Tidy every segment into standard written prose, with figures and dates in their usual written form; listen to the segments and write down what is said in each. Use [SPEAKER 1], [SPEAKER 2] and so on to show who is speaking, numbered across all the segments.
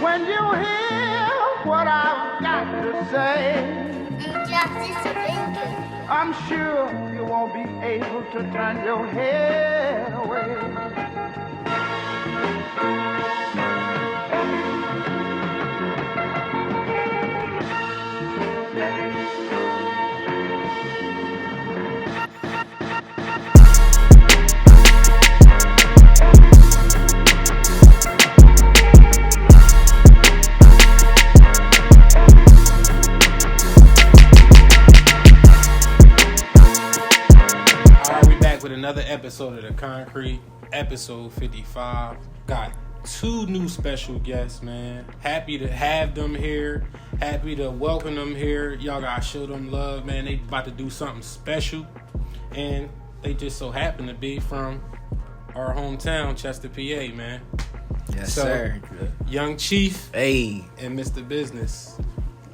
[SPEAKER 1] When you hear what I've got to say, I'm sure you won't be able to turn your head away.
[SPEAKER 2] With another episode of The Concrete, episode 55. Got two new special guests, man. Happy to have them here. Happy to welcome them here. Y'all gotta show them love, man. They about to do something special. And they just so happen to be from our hometown, Chester, PA, man.
[SPEAKER 3] Yes, sir.
[SPEAKER 2] Young Chief,
[SPEAKER 3] hey,
[SPEAKER 2] and MrBizness.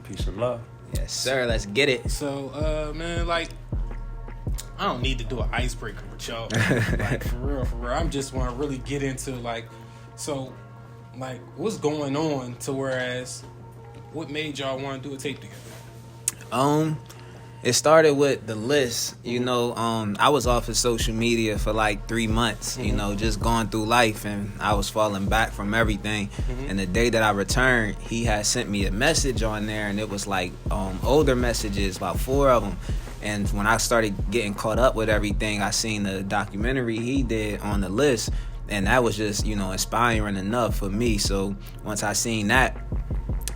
[SPEAKER 4] Peace and love.
[SPEAKER 3] Yes, sir. Let's get it.
[SPEAKER 2] So, man, like, I don't need to do an icebreaker with y'all. Like, for real. I'm just want to really get into, like, so, like, what's going on to whereas, what made y'all want to do a tape together?
[SPEAKER 3] It started with the list. You know, I was off of social media for like 3 months, you know, just going through life, and I was falling back from everything. And the day that I returned, he had sent me a message on there, and it was like older messages, about 4 of them. And when I started getting caught up with everything, I seen the documentary he did on the list, and that was just, you know, inspiring enough for me. So once I seen that,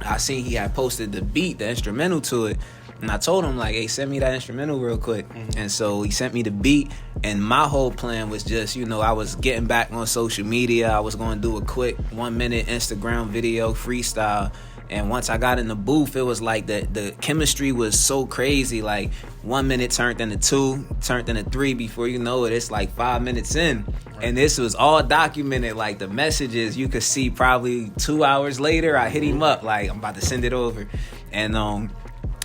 [SPEAKER 3] I seen he had posted the beat, the instrumental to it, and I told him, like, hey, send me that instrumental real quick. And so he sent me the beat, and my whole plan was just, you know, I was getting back on social media. I was going to do a quick 1-minute Instagram video freestyle. And once I got in the booth, it was like the chemistry was so crazy. Like 1 minute turned into 2, turned into 3. Before you know it, it's like 5 minutes in. Right. And this was all documented. Like the messages, you could see probably 2 hours later, I hit him up like, I'm about to send it over. And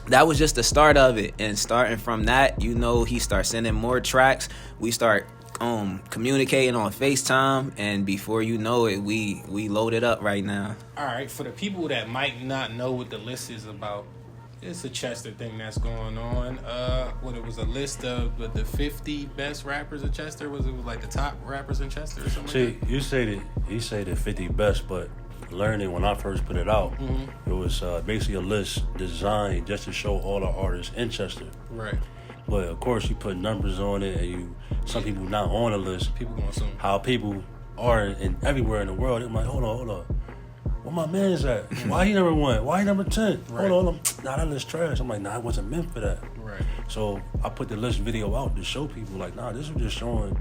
[SPEAKER 3] that was just the start of it. And starting from that, you know, he starts sending more tracks. We start communicating on FaceTime, and before you know it, we loaded up right now.
[SPEAKER 2] All right, for the people that might not know what the list is about, it's a Chester thing that's going on. It was a list of the 50 best rappers of Chester. Was it like the top rappers in Chester or something?
[SPEAKER 4] See, like that? You say the 50 best, but learning when I first put it out, it was basically a list designed just to show all the artists in Chester.
[SPEAKER 2] Right.
[SPEAKER 4] But of course, you put numbers on it, and some people not on the list.
[SPEAKER 2] People going to assume
[SPEAKER 4] how people are in everywhere in the world. They're like, hold on, where my man's at? Why he number 1? Why he number 10?
[SPEAKER 2] Right.
[SPEAKER 4] Hold on, nah, that list trash. I'm like, nah, it wasn't meant for that.
[SPEAKER 2] Right.
[SPEAKER 4] So I put the list video out to show people, like, nah, this was just showing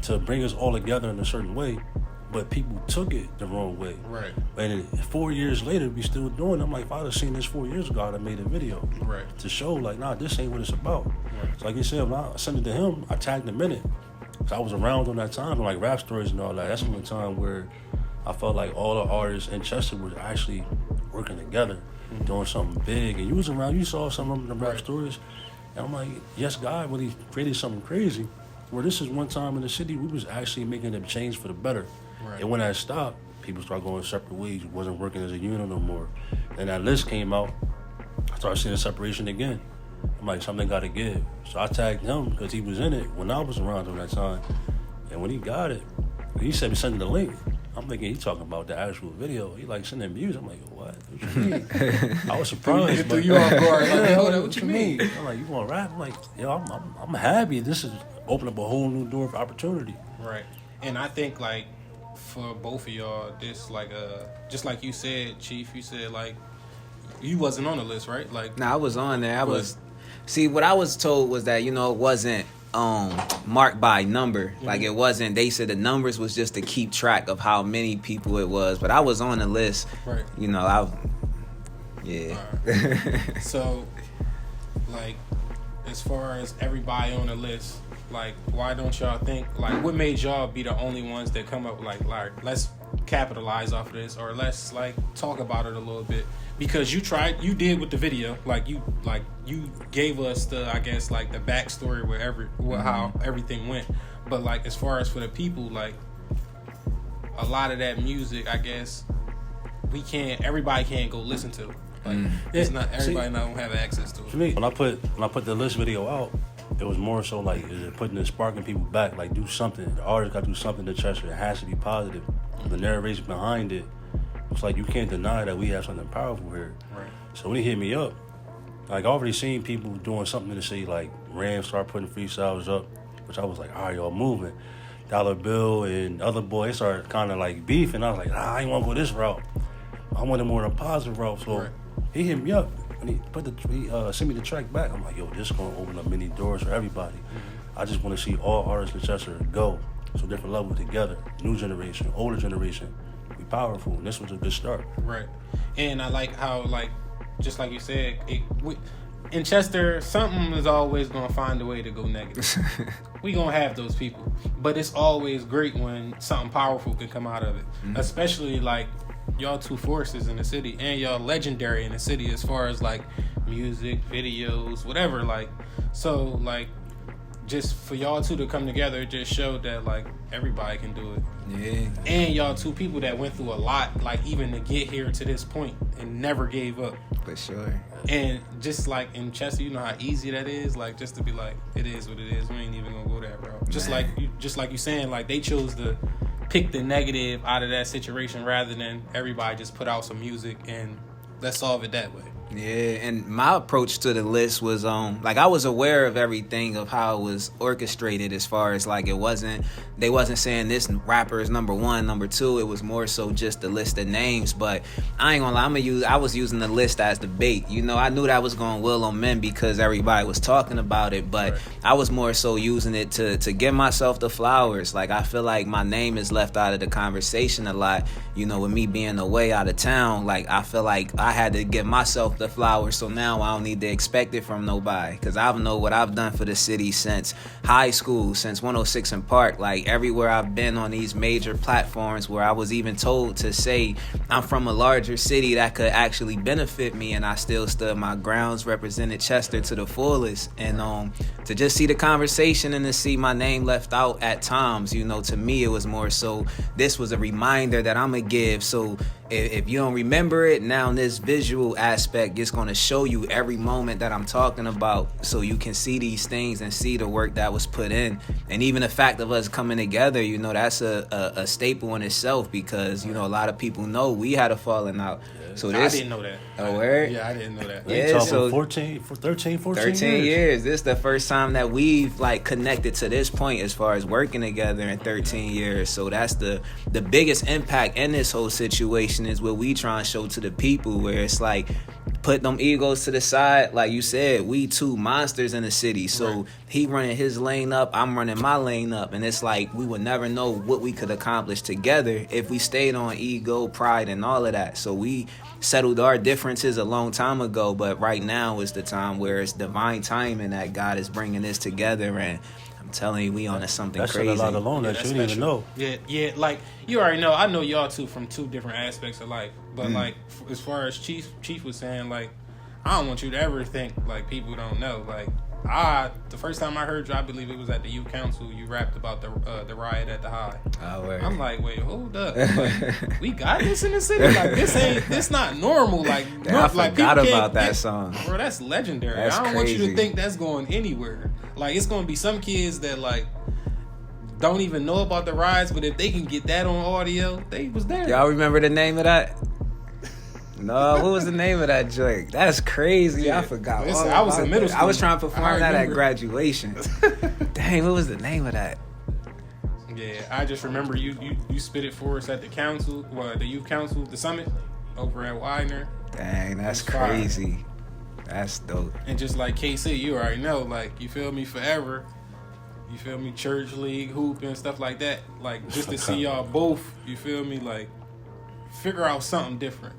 [SPEAKER 4] to bring us all together in a certain way. But people took it the wrong way.
[SPEAKER 2] Right.
[SPEAKER 4] And 4 years later, we still doing it. I'm like, if I'd have seen this 4 years ago, I'd have made a video.
[SPEAKER 2] Right.
[SPEAKER 4] To show, like, nah, this ain't what it's about.
[SPEAKER 2] Right.
[SPEAKER 4] So like you said, when I sent it to him, I tagged him in it. So I was around on that time, like Rap Stories and all that. That's the time where I felt like all the artists in Chester were actually working together, doing something big. And you was around, you saw some of the Rap Stories. And I'm like, yes, God, when he created something crazy, where this is one time in the city, we was actually making a change for the better.
[SPEAKER 2] Right.
[SPEAKER 4] And when that stopped, people started going separate ways. We wasn't working as a unit no more. And that list came out. I started seeing a separation again. I'm like, something got to give. So I tagged him because he was in it when I was around during that time. And when he got it, he said we sent him the link. I'm thinking he talking about the actual video. He like sending music. I'm like, what? What you mean? I was surprised.
[SPEAKER 2] It threw you off guard. Like, hold on, what you mean?
[SPEAKER 4] I'm like, you want to rap? I'm like, yo, I'm happy. This is open up a whole new door of opportunity.
[SPEAKER 2] Right. And I think, like, for both of y'all, this, like, just like you said, Chief, you said, like, you wasn't on the list, right? Like,
[SPEAKER 3] I was on there. See, what I was told was that, you know, it wasn't marked by number. Like, it wasn't, they said the numbers was just to keep track of how many people it was. But I was on the list.
[SPEAKER 2] Right.
[SPEAKER 3] You know, yeah.
[SPEAKER 2] Right. So, like, as far as everybody on the list, like, why don't y'all think, like, what made y'all be the only ones that come up with, like, let's capitalize off of this, or let's, like, talk about it a little bit? Because you did with the video, like, you gave us the, I guess, like, the backstory how everything went. But, like, as far as for the people, like, a lot of that music, I guess, everybody can't go listen to. Like it's not everybody not gonna have access to it.
[SPEAKER 4] For me, when I put the list video out, it was more so like is it putting the sparking people back, like do something. The artist got to do something to Chester. It has to be positive. The narration behind it, it's like you can't deny that we have something powerful here.
[SPEAKER 2] Right.
[SPEAKER 4] So when he hit me up, like I already seen people doing something to say like Ram start putting freestyles up, which I was like, all right, y'all moving. Dollar Bill and other boys started kind of like beefing. I was like, I ain't want to go this route. I wanted more than a positive route. So he hit me up and he sent me the track back. I'm like, yo, this is gonna open up many doors for everybody. I just want to see all artists in Chester go so different levels together. New generation, older generation, be powerful. And this was a good start.
[SPEAKER 2] Right. And I like how, like, just like you said, in Chester, something is always going to find a way to go negative. We going to have those people. But it's always great when something powerful can come out of it. Especially, like, y'all two forces in the city and y'all legendary in the city as far as, like, music, videos, whatever. Like, so, like, just for y'all two to come together, it just showed that, like, everybody can do it.
[SPEAKER 3] Yeah.
[SPEAKER 2] And y'all two people that went through a lot, like, even to get here to this point and never gave up.
[SPEAKER 3] For sure.
[SPEAKER 2] And just like in Chester, you know how easy that is, like, just to be like, it is what it is. We ain't even gonna go there, bro. Just like you saying, like, they chose to pick the negative out of that situation rather than everybody just put out some music and let's solve it that way.
[SPEAKER 3] Yeah, and my approach to the list was like I was aware of everything of how it was orchestrated as far as like they wasn't saying this rapper is number one, number two. It was more so just the list of names. But I ain't gonna lie, I was using the list as the bait. You know, I knew that was gonna will on men because everybody was talking about it, but I was more so using it to give myself the flowers. Like I feel like my name is left out of the conversation a lot. You know, with me being away out of town, like I feel like I had to give myself the flowers, so now I don't need to expect it from nobody, because I know what I've done for the city since high school, since 106 and Park. Like everywhere I've been on these major platforms where I was even told to say I'm from a larger city that could actually benefit me, and I still stood my grounds, represented Chester to the fullest. And to just see the conversation and to see my name left out at times, you know, to me it was more so this was a reminder that I'm gonna give. So if you don't remember it, now in this visual aspect, it's going to show you every moment that I'm talking about so you can see these things and see the work that was put in. And even the fact of us coming together, you know, that's a staple in itself, because, you know, a lot of people know we had a falling out. So
[SPEAKER 2] I didn't know that.
[SPEAKER 3] Oh, word?
[SPEAKER 2] Yeah, I didn't know that.
[SPEAKER 3] Yeah, so
[SPEAKER 4] 13
[SPEAKER 3] years. This is the first time that we've like connected to this point as far as working together in 13 years. So that's the biggest impact in this whole situation is what we try and show to the people, where it's like put them egos to the side. Like you said, we two monsters in the city. So he running his lane up, I'm running my lane up. And it's like we would never know what we could accomplish together if we stayed on ego, pride, and all of that. So we settled our differences a long time ago, but right now is the time where it's divine timing that God is bringing this together. And I'm telling you, we on to something
[SPEAKER 4] that's
[SPEAKER 3] crazy.
[SPEAKER 4] That's a lot alone that you didn't even know.
[SPEAKER 2] Yeah, like you already know. I know y'all two from two different aspects of life, but like as far as Chief was saying, like I don't want you to ever think like people don't know. Like the first time I heard you, I believe it was at the youth council. You rapped about the riot at the High.
[SPEAKER 3] Oh, word.
[SPEAKER 2] I'm like, wait, hold up. Like, we got this in the city. Like this not normal. Like
[SPEAKER 3] I
[SPEAKER 2] like,
[SPEAKER 3] forgot about that song.
[SPEAKER 2] Bro, that's legendary.
[SPEAKER 3] That's
[SPEAKER 2] I don't want you
[SPEAKER 3] crazy.
[SPEAKER 2] to think that's going anywhere. Like it's gonna be some kids that like don't even know about the riots, but if they can get that on audio, they was there.
[SPEAKER 3] Y'all remember the name of that? No, what was the name of that joint? That's crazy.
[SPEAKER 2] Yeah.
[SPEAKER 3] I forgot.
[SPEAKER 2] Listen, I was in middle school.
[SPEAKER 3] I was trying to perform that at
[SPEAKER 2] remember.
[SPEAKER 3] graduation. Dang, what was the name of that?
[SPEAKER 2] Yeah, I just remember you spit it for us at the council, the youth council, the summit over at Widener.
[SPEAKER 3] Dang, that's
[SPEAKER 2] It's fire.
[SPEAKER 3] crazy. That's dope.
[SPEAKER 2] And just like KC, you already know, like, you feel me, forever. You feel me, church league, hoop and stuff like that. Like, just to see y'all both, you feel me, like, figure out something different.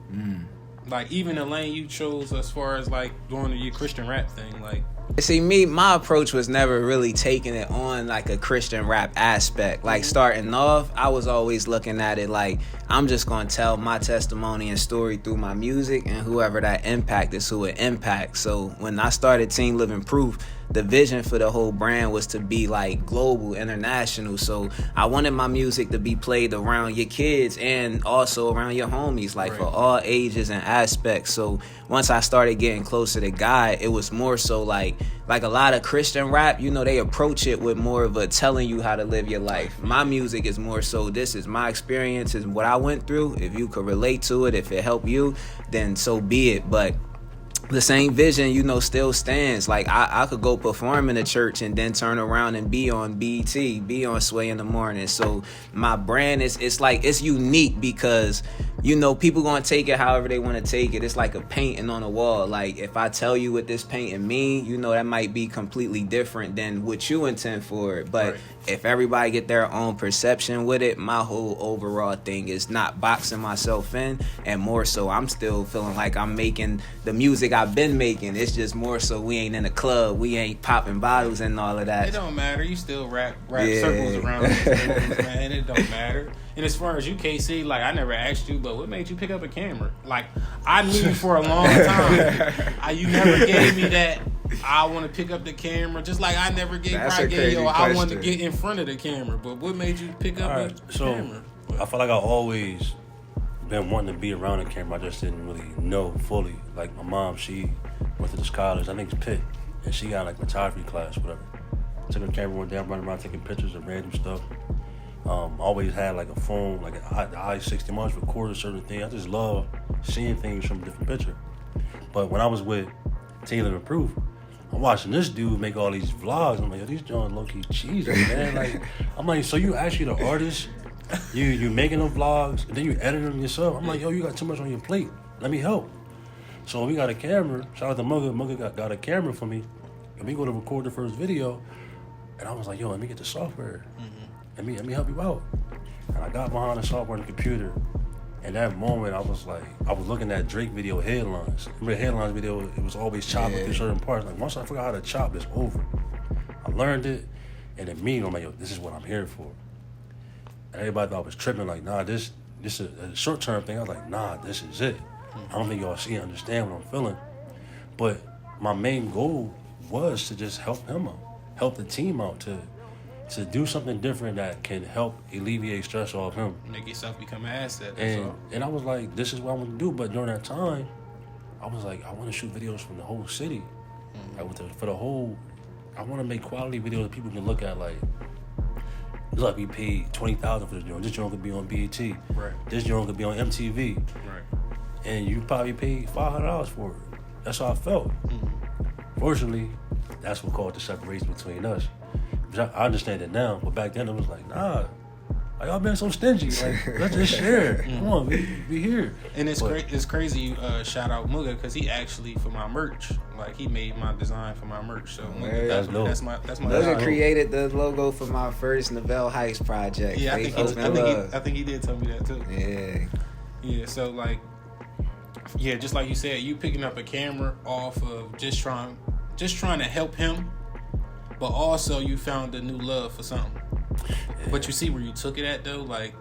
[SPEAKER 2] Like, even the lane you chose as far as, like, going to your Christian rap thing, like,
[SPEAKER 3] See, my approach was never really taking it on like a Christian rap aspect. Like starting off, I was always looking at it like I'm just gonna tell my testimony and story through my music, and whoever that impact is who it impacts. So when I started Team Living Proof, the vision for the whole brand was to be like global, international. So I wanted my music to be played around your kids and also around your homies, like for all ages and aspects. So once I started getting closer to God, it was more so like a lot of Christian rap, you know, they approach it with more of a telling you how to live your life. My music is more so, this is my experience, is what I went through. If you could relate to it, if it helped you, then so be it. But the same vision, you know, still stands. Like I could go perform in a church and then turn around and be on BET, be on Sway in the Morning. So my brand it's like, it's unique because, you know, people gonna take it however they want to take it. It's like a painting on a wall. Like if I tell you what this painting mean, you know, that might be completely different than what you intend for it. But if everybody get their own perception with it, my whole overall thing is not boxing myself in, and more so I'm still feeling like I'm making the music I've been making. It's just more so we ain't in a club, we ain't popping bottles and all of that.
[SPEAKER 2] It don't matter. You still rap circles around these things, man. It don't matter. And as far as you, KC, like I never asked you, but what made you pick up a camera? Like I knew you for a long time. You never gave me that. I want to pick up the camera, just like I never gave I want to get in front of the camera. But what made you pick up the camera?
[SPEAKER 4] I feel like I always been wanting to be around the camera. I just didn't really know fully. Like my mom, she went to this college, I think it's Pitt, and she got like photography class, whatever. Took her camera one day, I'm running around taking pictures of random stuff. Always had like a phone, like the i60. I always recorded certain things. I just love seeing things from a different picture. But when I was with Team Living Proof, I'm watching this dude make all these vlogs. I'm like, yo, these Jones low-key cheesy, man. Like, I'm like, so you actually the artist? You making them vlogs, and then you editing them yourself? I'm like, yo, you got too much on your plate. Let me help. So we got a camera. Shout out to Mugga. Mugga got a camera for me. And we go to record the first video. And I was like, yo, let me get the software. Let me help you out. And I got behind the software on the computer. And that moment, I was looking at Drake video headlines. Remember headlines video, it was always chopping through certain parts. Like, once I figured out how to chop, it's over. I learned it, and immediately I'm like, yo, this is what I'm here for. And everybody thought I was tripping, like, nah, this is a short-term thing. I was like, nah, this is it. I don't think y'all see and understand what I'm feeling. But my main goal was to just help him out, help the team out, to do something different that can help alleviate stress off him.
[SPEAKER 2] Make yourself become an asset.
[SPEAKER 4] And I was like, this is what I want to do. But during that time, I was like, I want to shoot videos from the whole city. For the whole, I want to make quality videos that people can look at. Like, it's like we paid $20,000 for this joint. This joint could be on BET.
[SPEAKER 2] Right.
[SPEAKER 4] This joint could be on MTV.
[SPEAKER 2] Right.
[SPEAKER 4] And you probably paid $500 for it. That's how I felt. Fortunately, that's what caused the separation between us. I understand it now, but back then it was like, nah, y'all been so stingy. Like, let's just share. Come on, we here.
[SPEAKER 2] And it's crazy you shout out Mugga, because he actually, for my merch, like he made my design for my merch. So Mugga, that's my
[SPEAKER 3] Mugga created the logo for my first Navelle Hice project.
[SPEAKER 2] Yeah, I think he did tell me that too. Yeah. So like, yeah, just like you said, you picking up a camera off of just trying to help him. But also you found a new love for something. Yeah. But you see where you took it at though, like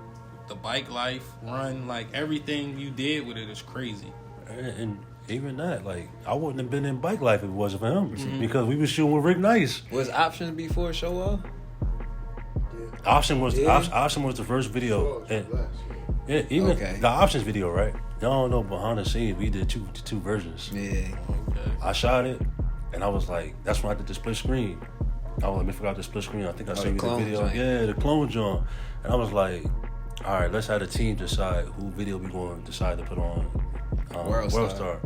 [SPEAKER 2] the bike life, run, like everything you did with it is crazy.
[SPEAKER 4] And even that, like I wouldn't have been in bike life if it wasn't for him, because we was shooting with Rick Nice.
[SPEAKER 3] Was Options before Show Off?
[SPEAKER 4] Yeah. Option was the first video. Even the Options video, right? Y'all don't know behind the scenes we did two versions.
[SPEAKER 3] Yeah.
[SPEAKER 2] Okay.
[SPEAKER 4] I shot it, and I was like, that's when I did the split screen. Let me figure out the split screen. I think I sent you the video. Joint. Yeah, the clone joint. And I was like, all right, let's have the team decide who video we going to decide to put on World Star.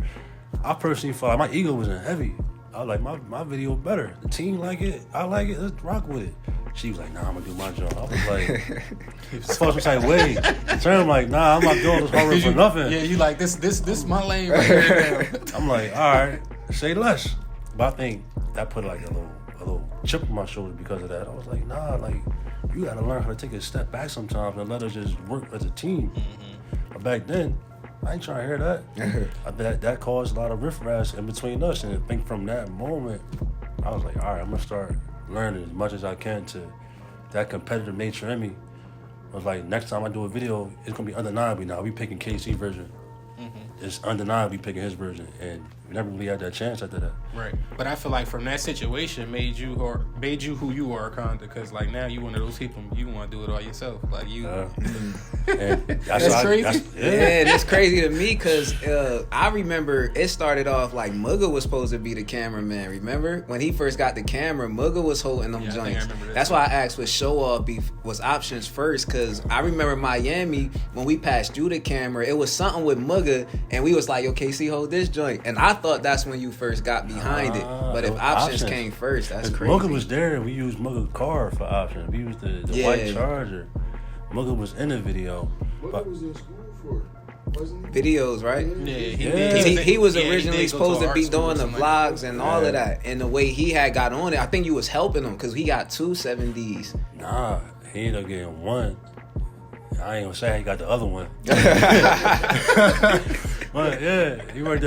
[SPEAKER 4] I personally felt like my ego wasn't heavy. I was like, my video better. The team like it. I like it. Let's rock with it. She was like, nah, I'm going to do my job. I was like, I felt some type of way. I'm like, nah, I'm not doing this hard for nothing.
[SPEAKER 2] Yeah, you like, this my lane right here.
[SPEAKER 4] I'm like, all right, say less. But I think that put like a little chip on my shoulder because of that. I was like, nah, like, you got to learn how to take a step back sometimes and let us just work as a team. But back then, I ain't trying to hear that. That caused a lot of riffraff in between us. And I think from that moment, I was like, all right, I'm gonna start learning as much as I can to that competitive nature in me. I was like, next time I do a video, it's gonna be undeniably now. We picking KC version. It's undeniably picking his version, and we never really had that chance after that.
[SPEAKER 2] Right, but I feel like from that situation made you who you are, kinda. Because like now you one of those people, you want to do it all yourself. Like you,
[SPEAKER 4] And
[SPEAKER 2] that's crazy.
[SPEAKER 3] Yeah, it's crazy to me because I remember it started off like Mugga was supposed to be the cameraman. Remember when he first got the camera, Mugga was holding them joints. That's why I asked what show off was options first, because I remember Miami when we passed you the camera, it was something with Mugga, and we was like, yo, KC, hold this joint, and I thought that's when you first got behind it. But if options came first, that's crazy.
[SPEAKER 4] Mugga was there, and we used Mugga's car for options. We used the white Charger. Mugga was in the video.
[SPEAKER 5] Mugga was in school for, wasn't he?
[SPEAKER 3] Videos, right?
[SPEAKER 2] Yeah,
[SPEAKER 3] he was originally supposed to be doing the vlogs and all of
[SPEAKER 4] Yeah.
[SPEAKER 3] that. And the way he had got on it, I think you was helping him because he got 2 7Ds.
[SPEAKER 4] Nah, he ended up getting one. I ain't gonna say he got the other one. But yeah, he worked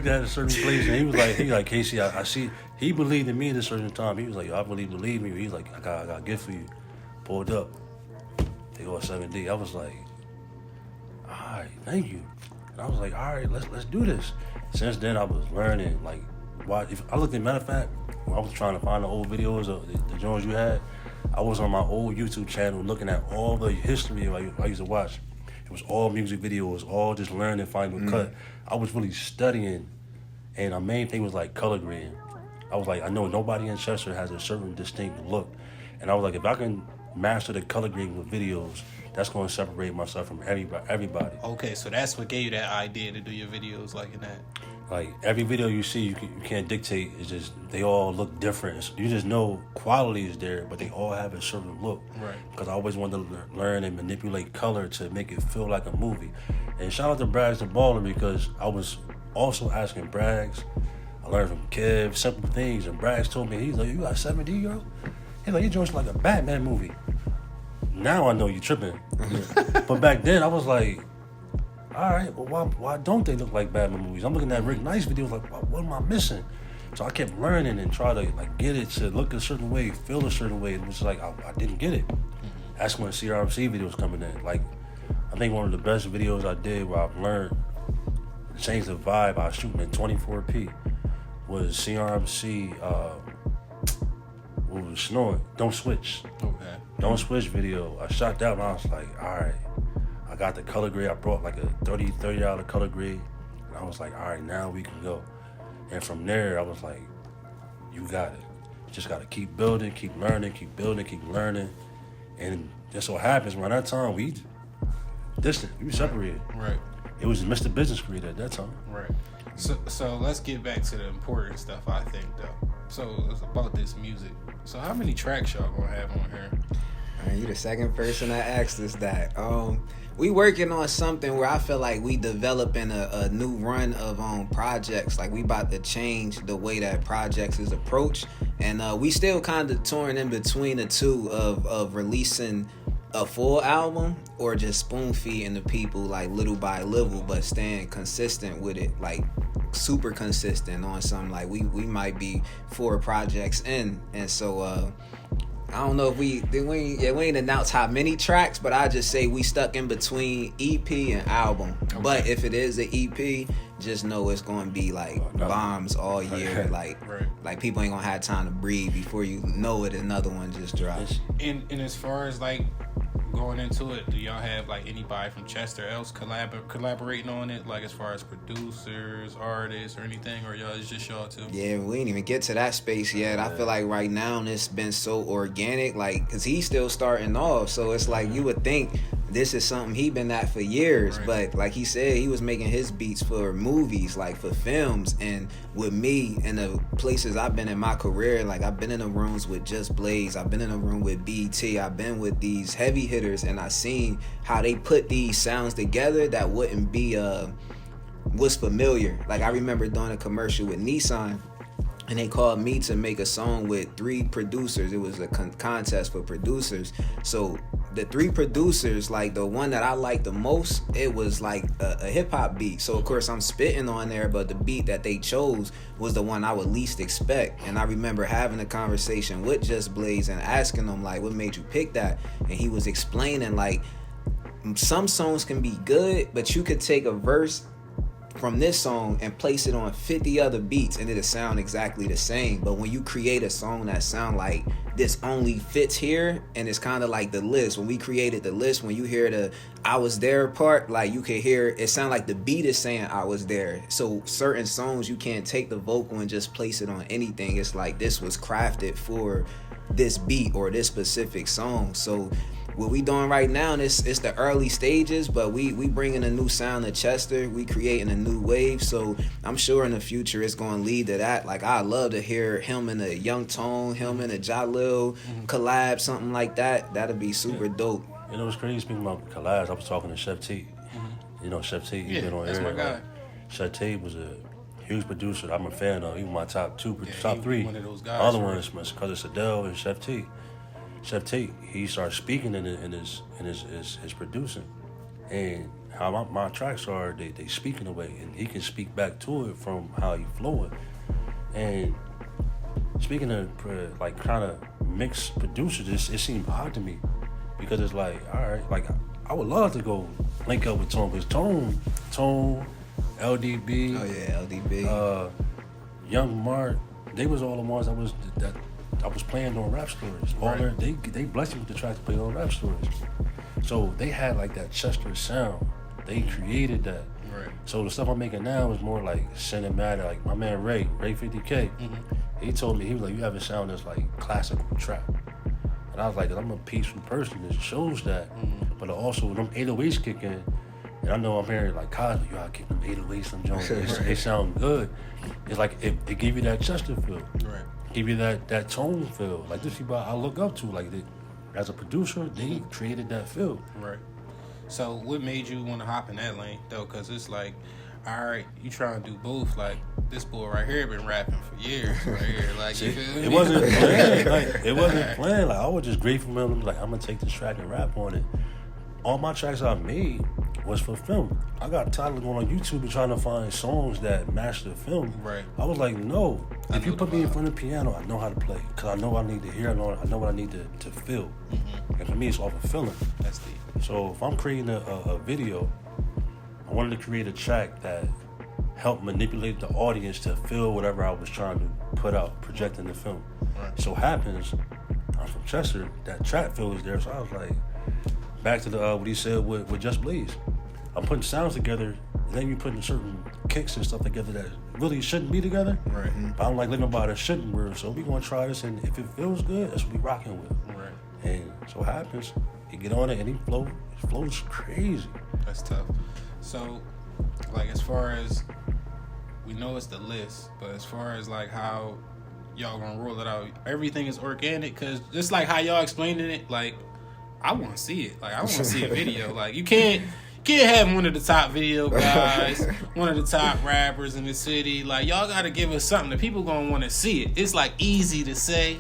[SPEAKER 4] at a certain place, and he was like, Casey, I see. He believed in me at a certain time. He was like, I believe me. He's like, I got a gift for you. Pulled up. They go 7D. I was like, all right, thank you. And I was like, all right, let's do this. Since then, I was learning. Like, if I looked at, matter of fact, when I was trying to find the old videos of the Jones you had, I was on my old YouTube channel looking at all the history I used to watch. It was all music videos, all just learning Final Cut. I was really studying, and the main thing was like color grading. I was like, I know nobody in Chester has a certain distinct look, and I was like, if I can master the color grading with videos, that's going to separate myself from everybody.
[SPEAKER 2] Okay, so that's what gave you that idea to do your videos like in that.
[SPEAKER 4] Like every video you see, you can't dictate. It's just they all look different. You just know quality is there, but they all have a certain look.
[SPEAKER 2] Right.
[SPEAKER 4] Because I always wanted to learn and manipulate color to make it feel like a movie. And shout out to Braggs the Baller, because I was also asking Braggs. I learned from Kev simple things, and Braggs told me, he's like, you got 7D, girl? He's like, your joint's like a Batman movie. Now I know you tripping. But back then I was like, all right, well, why don't they look like Batman movies? I'm looking at Rick Nice videos like, what am I missing? So I kept learning and try to like get it to look a certain way, feel a certain way. It was like I didn't get it. That's when CRMC videos coming in. Like, I think one of the best videos I did where I've learned to change the vibe, I was shooting in 24p, was CRMC, what was Snoring, Don't Switch.
[SPEAKER 2] Okay.
[SPEAKER 4] Don't Switch video. I shot that and I was like, all right. I got the color grade. I brought like a $30 color grade. And I was like, all right, now we can go. And from there, I was like, you got it. You just got to keep building, keep learning, keep building, keep learning. And that's what happens. Around that time, we distant. We were separated.
[SPEAKER 2] Right.
[SPEAKER 4] It was Mr. Business creator at that time.
[SPEAKER 2] Right. So let's get back to the important stuff, I think, though. So it's about this music. So how many tracks y'all gonna have on here?
[SPEAKER 3] Man, you the second person that asked us that. We working on something where I feel like we developing a new run of projects. Like we about to change the way that projects is approached, and we still kind of torn in between the two of releasing a full album or just spoon feeding the people like little by little, but staying consistent with it, like super consistent on something. Like we might be 4 projects in, and so I don't know if we ain't announced how many tracks, but I just say we stuck in between EP and album. Okay. But if it is an EP, just know it's going to be like bombs all year. Like people ain't gonna have time to breathe before you know it. Another one just drops.
[SPEAKER 2] And as far as like going into it, do y'all have like anybody from Chester else collaborating on it? Like as far as producers, artists, or anything, or y'all it's just y'all too? Yeah,
[SPEAKER 3] we ain't even get to that space yet. I feel like right now it's been so organic, like because he's still starting off. So it's like you would think this is something he been at for years, right. But like he said, he was making his beats for movies, like for films. And with me and the places I've been in my career, like I've been in the rooms with Just Blaze, I've been in a room with BT, I've been with these heavy hitters, and I seen how they put these sounds together that wouldn't be was familiar. Like I remember doing a commercial with Nissan, and they called me to make a song with 3 producers. It was a contest for producers. So the 3 producers, like the one that I liked the most, it was like a hip hop beat. So of course I'm spitting on there, but the beat that they chose was the one I would least expect. And I remember having a conversation with Just Blaze and asking him like, what made you pick that? And he was explaining like, some songs can be good, but you could take a verse from this song and place it on 50 other beats and it'll sound exactly the same. But when you create a song that sound like this only fits here, and it's kind of like the list. When we created the list, when you hear the I was there part, like you can hear it sound like the beat is saying I was there. So certain songs you can't take the vocal and just place it on anything. It's like this was crafted for this beat or this specific song. So what we doing right now, it's the early stages, but we bringing a new sound to Chester. We creating a new wave, so I'm sure in the future it's going to lead to that. Like, I'd love to hear him in a Young Tone, him in a Jalil collab, something like that. That'd be super dope.
[SPEAKER 4] You know what's crazy? Speaking about collabs, I was talking to Chef T. You know Chef T, he's been on
[SPEAKER 2] that's
[SPEAKER 4] air.
[SPEAKER 2] my guy.
[SPEAKER 4] Like, Chef T was a huge producer. I'm a fan of. Even my top 3.
[SPEAKER 2] One of those guys.
[SPEAKER 4] Other ones, Cousin Sadell and Chef T. Chef T, he started speaking in his producing, and how my tracks are, they speak in a way, and he can speak back to it from how he flow it. And speaking of like kind of mixed producers, it seemed odd to me because it's like, all right, like I would love to go link up with Tone, because Tone, LDB,
[SPEAKER 3] Oh yeah, LDB,
[SPEAKER 4] Young Mark, they was all the ones that I was playing on Rap Stories.
[SPEAKER 2] Right.
[SPEAKER 4] They blessed me with the track to play on Rap Stories. So they had like that Chester sound. They created that.
[SPEAKER 2] Right.
[SPEAKER 4] So the stuff I'm making now is more like cinematic. Like my man Ray 50K, he told me, he was like, you have a sound that's like classical trap. And I was like, I'm a peaceful person. It shows that. But also when them 808s kick in, and I know I'm hearing like Cosby, you gotta keep them 808s, them Jones. They sound good. It's like it give you that Chester feel.
[SPEAKER 2] Right.
[SPEAKER 4] Give you that tone feel. Like this people I look up to, like as a producer, they created that feel.
[SPEAKER 2] Right. So what made you want to hop in that lane though? Because it's like, all right, you trying to do both. Like this boy right here been rapping for years right here. Like you feel me?
[SPEAKER 4] It wasn't planned. Like it wasn't planned. Like I was just grateful for him. Like I'm gonna take this track and rap on it. All my tracks I made was for film. I got tired of going on YouTube and trying to find songs that match the film.
[SPEAKER 2] Right.
[SPEAKER 4] I was like, no. If you put me in front of the piano, I know how to play. Because I know what I need to hear. I know what I need to feel. And for me, it's all a feeling.
[SPEAKER 2] That's deep.
[SPEAKER 4] So if I'm creating a video, I wanted to create a track that helped manipulate the audience to feel whatever I was trying to put out, project in the film.
[SPEAKER 2] Right.
[SPEAKER 4] So happens, I'm from Chester, that trap feel is there. So I was like, back to the what he said with Just Blaze. I'm putting sounds together, and then you putting certain kicks and stuff together that really shouldn't be together.
[SPEAKER 2] Right.
[SPEAKER 4] But I'm like living by the shouldn't word, so we gonna try this, and if it feels good, that's what we rocking with.
[SPEAKER 2] Right.
[SPEAKER 4] And so it happens, he get on it and he flows crazy.
[SPEAKER 2] That's tough. So, like, as far as we know, it's the list, but as far as like how y'all gonna roll it out, everything is organic. Cause just like how y'all explaining it, like I want to see it. Like I want to see a video. Like you can't have one of the top video guys, one of the top rappers in the city. Like y'all got to give us something that people gonna want to see it. It's like easy to say,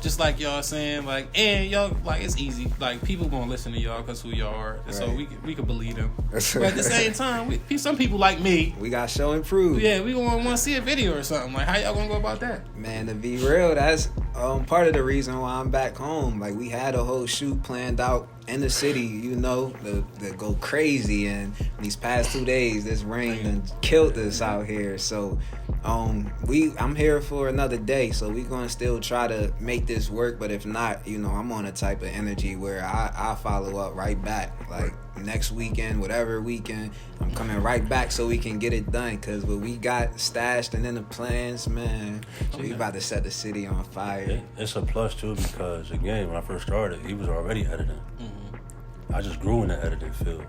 [SPEAKER 2] just like y'all saying, like, and y'all, like, it's easy. Like people gonna listen to y'all because who y'all are, right. So we can believe them. But at the same time, some people like me,
[SPEAKER 3] we got show and prove.
[SPEAKER 2] Yeah, we gonna want to see a video or something. Like how y'all gonna go about that?
[SPEAKER 3] Man, to be real, that's part of the reason why I'm back home. Like we had a whole shoot planned out in the city, you know, to go crazy, and these past 2 days this rain done killed us out here. So I'm here for another day, so we gonna still try to make this work. But if not, you know, I'm on a type of energy where I follow up right back. Like next weekend, whatever weekend, I'm coming right back so we can get it done. Cause what we got stashed and in the plans, man, we about to set the city on fire.
[SPEAKER 4] It's a plus too, because again, when I first started, he was already editing. I just grew in the editing field.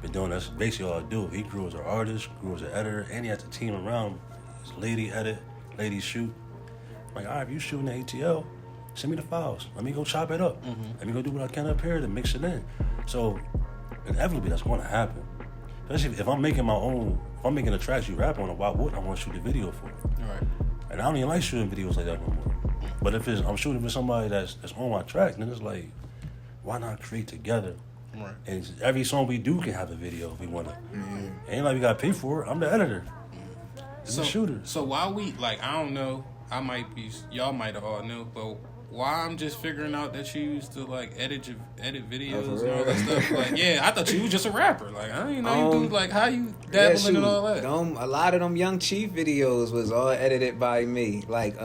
[SPEAKER 4] Been doing that's basically all I do. He grew as an artist, grew as an editor, and he has a team around him. His lady edit, lady shoot. I'm like, all right, if you shooting the ATL, send me the files. Let me go chop it up. Let me go do what I can up here to mix it in. So inevitably that's going to happen. Especially if I'm making my own, if I'm making the tracks you rap on, why would I want to shoot a video for?
[SPEAKER 2] Right.
[SPEAKER 4] And I don't even like shooting videos like that no more. But if I'm shooting for somebody that's on my track, then it's like, why not create together?
[SPEAKER 2] Right.
[SPEAKER 4] And every song we do can have a video if we want to. Ain't like we got to pay for it. I'm the editor. I'm the shooter.
[SPEAKER 2] So why we, like, I don't know, y'all might all know, but why I'm just figuring out that you used to, like, edit videos and all that stuff. Like, yeah, I thought you was just a rapper. Like, I didn't know you do, like, how you dabbling and all that.
[SPEAKER 3] A lot of them Young Chief videos was all edited by me. Like,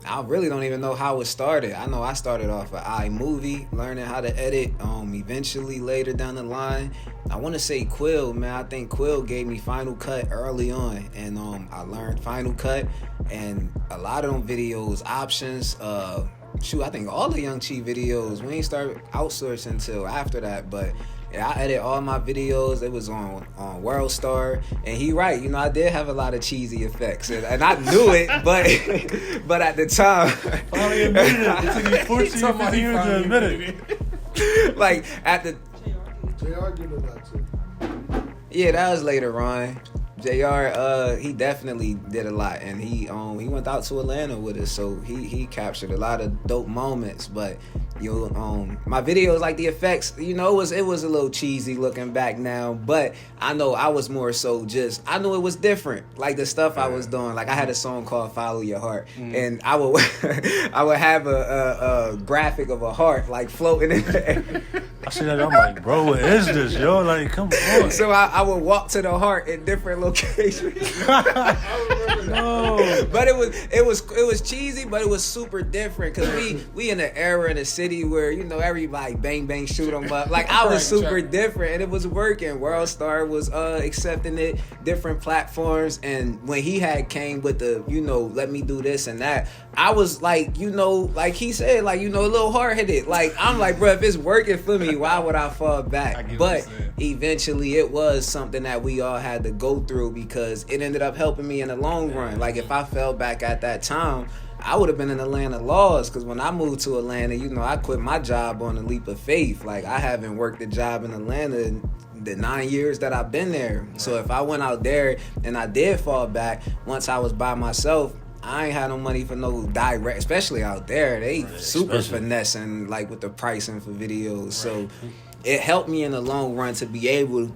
[SPEAKER 3] I really don't even know how it started. I know I started off of iMovie, learning how to edit. Eventually, later down the line, I want to say Quill, man. I think Quill gave me Final Cut early on, and I learned Final Cut. And a lot of them videos, options. I think all the Young Chief videos, we ain't started outsourcing until after that, but. Yeah, I edit all my videos. It was on WorldStar, and he right. You know, I did have a lot of cheesy effects, and I knew it, but at the time,
[SPEAKER 4] finally admitted it. It took me 14, 15 years to admit it.
[SPEAKER 3] Like at the
[SPEAKER 5] JR did a lot too.
[SPEAKER 3] Yeah, that was later on. JR, he definitely did a lot, and he went out to Atlanta with us, so he captured a lot of dope moments. But my videos, like the effects, it was a little cheesy looking back now, but I know I was more so I knew it was different. Like the stuff I was doing, like I had a song called "Follow Your Heart," and I would I would have a graphic of a heart like floating in the air.
[SPEAKER 4] I see that, I'm like, bro, what is this, yo? Like, come on.
[SPEAKER 3] So I would walk to the heart in different locations.
[SPEAKER 4] No.
[SPEAKER 3] But it was cheesy, but it was super different because we in an era in a city where everybody bang bang shoot 'em up. Like I was super different, and it was working. WorldStar was accepting it, different platforms, and when he had came with the let me do this and that, I was like like he said, like a little hard headed. Like I'm like, bro, if it's working for me, why would I fall back? But eventually it was something that we all had to go through because it ended up helping me in the long run. Like if I fell back at that time, I would have been in Atlanta laws, because when I moved to Atlanta, I quit my job on a leap of faith. Like I haven't worked a job in Atlanta in the 9 years that I've been there. So if I went out there and I did fall back, once I was by myself, I ain't had no money for no direct, especially out there. They super finessing like with the pricing for videos. So it helped me in the long run to be able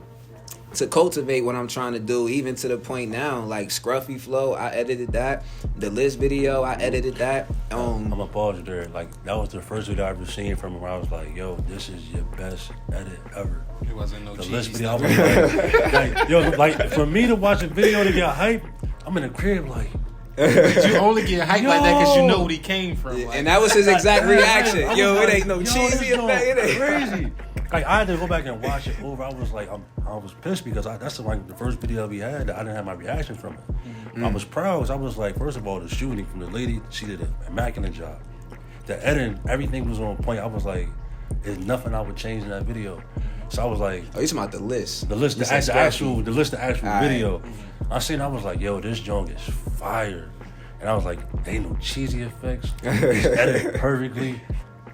[SPEAKER 3] to cultivate what I'm trying to do, even to the point now, like Scruffy Flow, I edited that. The List video, I edited that.
[SPEAKER 4] I'm gonna pause you there. Like that was the first video I ever seen from him where I was like, yo, this is your best edit ever.
[SPEAKER 2] It wasn't no
[SPEAKER 4] the
[SPEAKER 2] cheese
[SPEAKER 4] List video, I was like, for me to watch a video to get hype, I'm in the crib like,
[SPEAKER 2] but you only get hyped like that because you know what he came from. Like.
[SPEAKER 3] And that was his exact reaction. It ain't no cheesy effect. It ain't
[SPEAKER 4] crazy. Like I had to go back and watch it over. I was like, I was pissed because that's the first video we had that I didn't have my reaction from it. I was proud because I was like, first of all, the shooting from the lady, she did an immaculate job. The editing, everything was on point. I was like, there's nothing I would change in that video. So I was like,
[SPEAKER 3] oh, you talking about the list?
[SPEAKER 4] The actual video. I seen, I was like, yo, this joint is fire. And I was like, they ain't no cheesy effects. It's edited perfectly.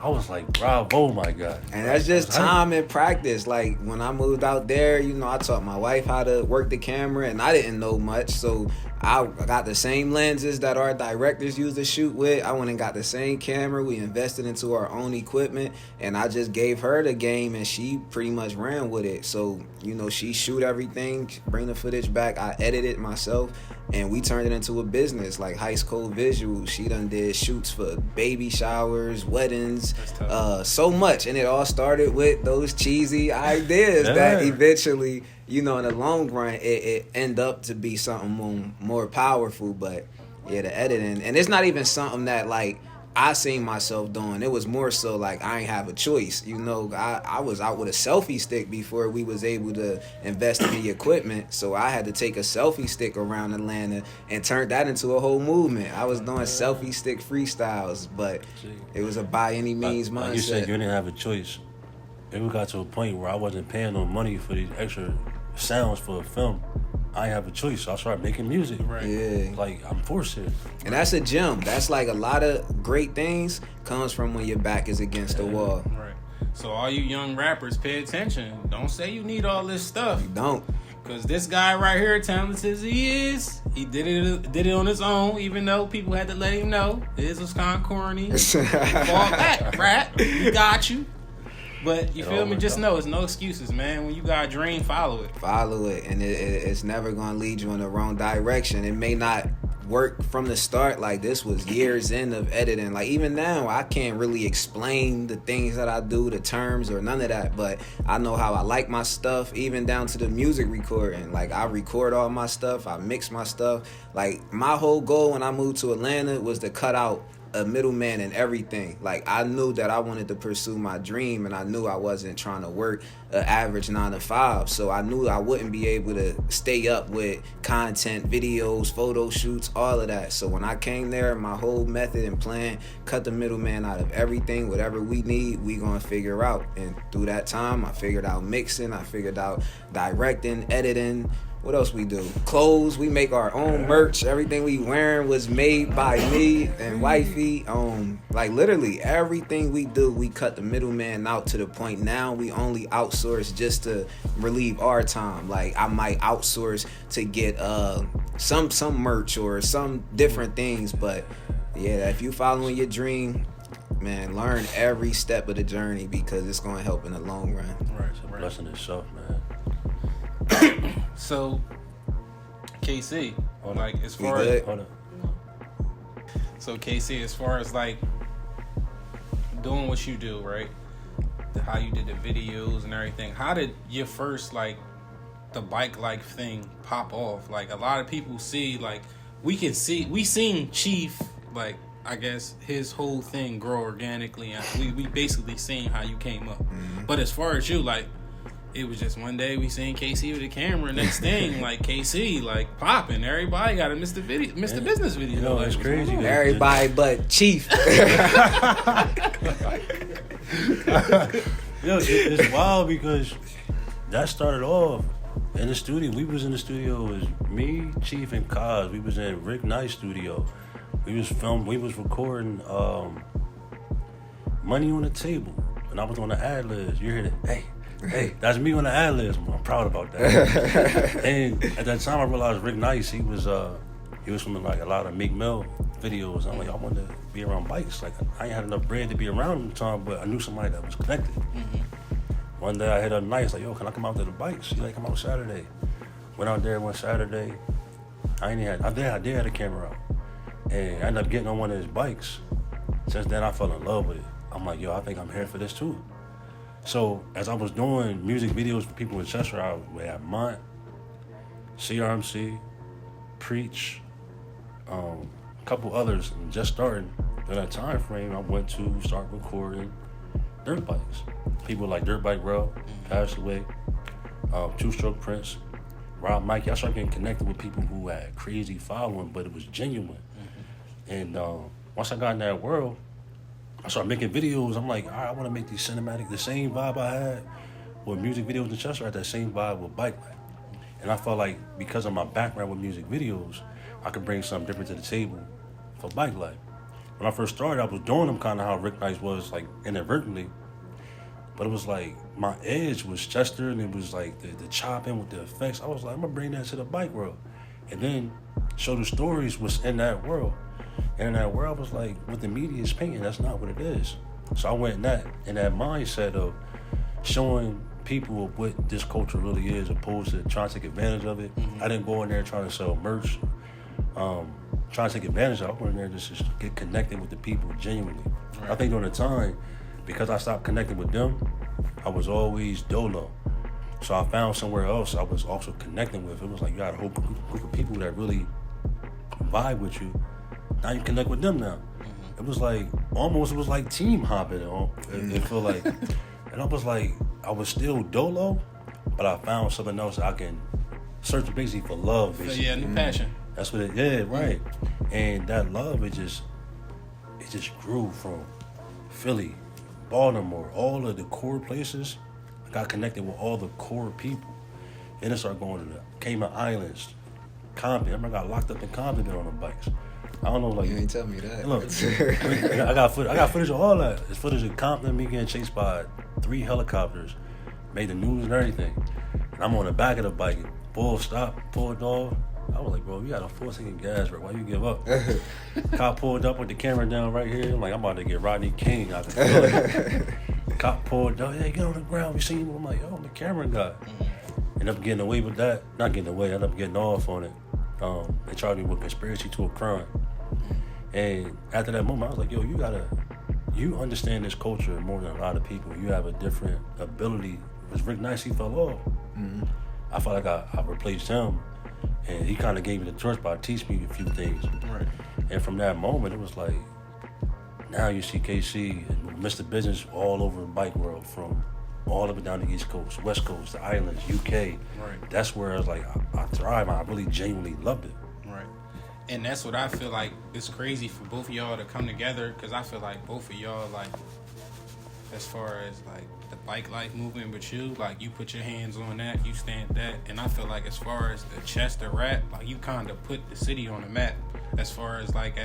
[SPEAKER 4] I was like, bravo, my God.
[SPEAKER 3] And that's just time and practice. Like, when I moved out there, I taught my wife how to work the camera, and I didn't know much. So I got the same lenses that our directors used to shoot with. I went and got the same camera. We invested into our own equipment, and I just gave her the game, and she pretty much ran with it. So, she shoot everything, bring the footage back. I edit it myself, and we turned it into a business, like High School Visuals. She done did shoots for baby showers, weddings, so much. And it all started with those cheesy ideas that eventually, in the long run, it end up to be something more powerful. But yeah, the editing, and it's not even something that like I seen myself doing. It was more so like I ain't have a choice. I was out with a selfie stick before we was able to invest in the equipment. So I had to take a selfie stick around Atlanta and turn that into a whole movement. I was doing selfie stick freestyles, but it was a by any means mindset.
[SPEAKER 4] Like you said, you didn't have a choice. It got to a point where I wasn't paying no money for these extra sounds for a film. I have a choice, so I started making music.
[SPEAKER 2] Right.
[SPEAKER 3] Yeah.
[SPEAKER 4] Like, I'm forced here.
[SPEAKER 3] And that's a gem. That's like a lot of great things comes from when your back is against the wall.
[SPEAKER 2] Right. So all you young rappers, pay attention. Don't say you need all this stuff.
[SPEAKER 3] You don't.
[SPEAKER 2] Because this guy right here, talented as he is, he did it on his own, even though people had to let him know. This was kind of corny. Fall back, rat. We got you. But you feel me? Just know it's no excuses, man. When you got a dream, follow it.
[SPEAKER 3] Follow it, and it's never gonna lead you in the wrong direction. It may not work from the start. Like, this was years in of editing. Like, even now I can't really explain the things that I do, the terms or none of that, but I know how I like my stuff, even down to the music recording. Like, I record all my stuff, I mix my stuff. Like, my whole goal when I moved to Atlanta was to cut out a middleman and everything. Like, I knew that I wanted to pursue my dream, and I knew I wasn't trying to work an average 9 to 5. So I knew I wouldn't be able to stay up with content, videos, photo shoots, all of that. So when I came there, my whole method and plan, cut the middleman out of everything. Whatever we need, we gonna figure out. And through that time, I figured out mixing, I figured out directing, editing. What else we do? Clothes. We make our own merch. Everything we wearing was made by me and wifey. Like, literally everything we do, we cut the middleman out to the point now we only outsource just to relieve our time. Like, I might outsource to get some merch or some different things, but yeah, if you following your dream, man, learn every step of the journey, because it's gonna help in the long run.
[SPEAKER 4] Right, it's a blessing itself, man.
[SPEAKER 2] So, KC,
[SPEAKER 4] Hold
[SPEAKER 2] like,
[SPEAKER 4] on.
[SPEAKER 2] as far as
[SPEAKER 4] Hold up.
[SPEAKER 2] so KC, as far as like doing what you do, right? How you did the videos and everything. How did your first, like, the bike life thing pop off? Like, a lot of people see, like, we seen Chief, like, I guess his whole thing grow organically, and we basically seen how you came up. Mm-hmm. But as far as you, like, it was just one day we seen KC with the camera. Next thing, like, KC, like, popping. Everybody got a Mr. Business video.
[SPEAKER 4] You know,
[SPEAKER 2] like,
[SPEAKER 4] it's crazy.
[SPEAKER 3] Everybody but Chief.
[SPEAKER 4] Yo, it's wild because that started off in the studio. We was in the studio. It was me, Chief, and Kaz. We was in Rick Knight's studio. We was recording Money on the Table, and I was on the ad libs. You hear that? Hey, that's me on the ad libs. I'm proud about that. And at that time, I realized Rick Nice, he was from, like, a lot of Meek Mill videos. I'm like, I wanted to be around bikes. Like, I ain't had enough bread to be around at the time, but I knew somebody that was connected. Mm-hmm. One day I hit up Nice, like, yo, can I come out to the bikes? She's like, come out Saturday. Went out there one Saturday. I did have a camera out. And I ended up getting on one of his bikes. Since then, I fell in love with it. I'm like, yo, I think I'm here for this too. So as I was doing music videos for people in Chester, I would have Mont, CRMC, Preach, a couple others, and just starting. In that time frame, I went to start recording dirt bikes. People like Dirt Bike Bro, passed away, Two Stroke Prince, Rob Mikey. I started getting connected with people who had crazy following, but it was genuine. Mm-hmm. And once I got in that world, I started making videos. I'm like, all right, I want to make these cinematic, the same vibe I had with music videos in Chester, I had that same vibe with bike life. And I felt like because of my background with music videos, I could bring something different to the table for bike life. When I first started, I was doing them kind of how Rick Nice was, like, inadvertently. But it was like, my edge was Chester, and it was like the chopping with the effects. I was like, I'm going to bring that to the bike world. And then show the stories was in that world. And in that world, I was like, what the media is painting, that's not what it is. So I went in that mindset of showing people what this culture really is, opposed to trying to take advantage of it. Mm-hmm. I didn't go in there trying to sell merch, trying to take advantage of it. I went in there just to get connected with the people genuinely. Right. I think during the time, because I stopped connecting with them, I was always dolo. So I found somewhere else I was also connecting with. It was like, you got a whole group of people that really vibe with you. Now you connect with them now. Mm-hmm. It was like team hopping. It felt like, and I was like, I was still dolo, but I found something else I can search basically for love. Basically.
[SPEAKER 2] So, yeah, new passion.
[SPEAKER 4] That's what right. And that love, it just grew from Philly, Baltimore, all of the core places. I got connected with all the core people. And it started going to the Cayman Islands, Compton. I remember I got locked up in Compton on the bikes. I don't know, like,
[SPEAKER 3] you ain't tell me that.
[SPEAKER 4] Look, I got footage of all that. It's footage of Compton, me getting chased by 3 helicopters, made the news and everything. And I'm on the back of the bike. Bull stopped, pulled off. I was like, bro, you got a 4-second gas, bro. Why you give up? Cop pulled up with the camera down right here. I'm like, I'm about to get Rodney King out the Cop pulled, oh, yeah, get on the ground. We seen him. I'm like, yo, I'm the camera guy. End up getting away with that. Not getting away, end up getting off on it. They charged me with conspiracy to a crime. And after that moment, I was like, yo, you understand this culture more than a lot of people. You have a different ability. Because Rick Nice, he fell off. I felt like I replaced him. And he kind of gave me the torch by teaching me a few things.
[SPEAKER 2] Right.
[SPEAKER 4] And from that moment, it was like, now you see KC and MrBizness all over the bike world, from all up and down the East Coast, West Coast, the islands, UK.
[SPEAKER 2] Right.
[SPEAKER 4] That's where I was like, I thrive. I really genuinely loved it.
[SPEAKER 2] Right. And that's what I feel like it's crazy for both of y'all to come together, because I feel like both of y'all, like, as far as like the bike life movement with you, like you put your hands on that, you stand that. And I feel like as far as the Chester rap, like you kind of put the city on the map as far as like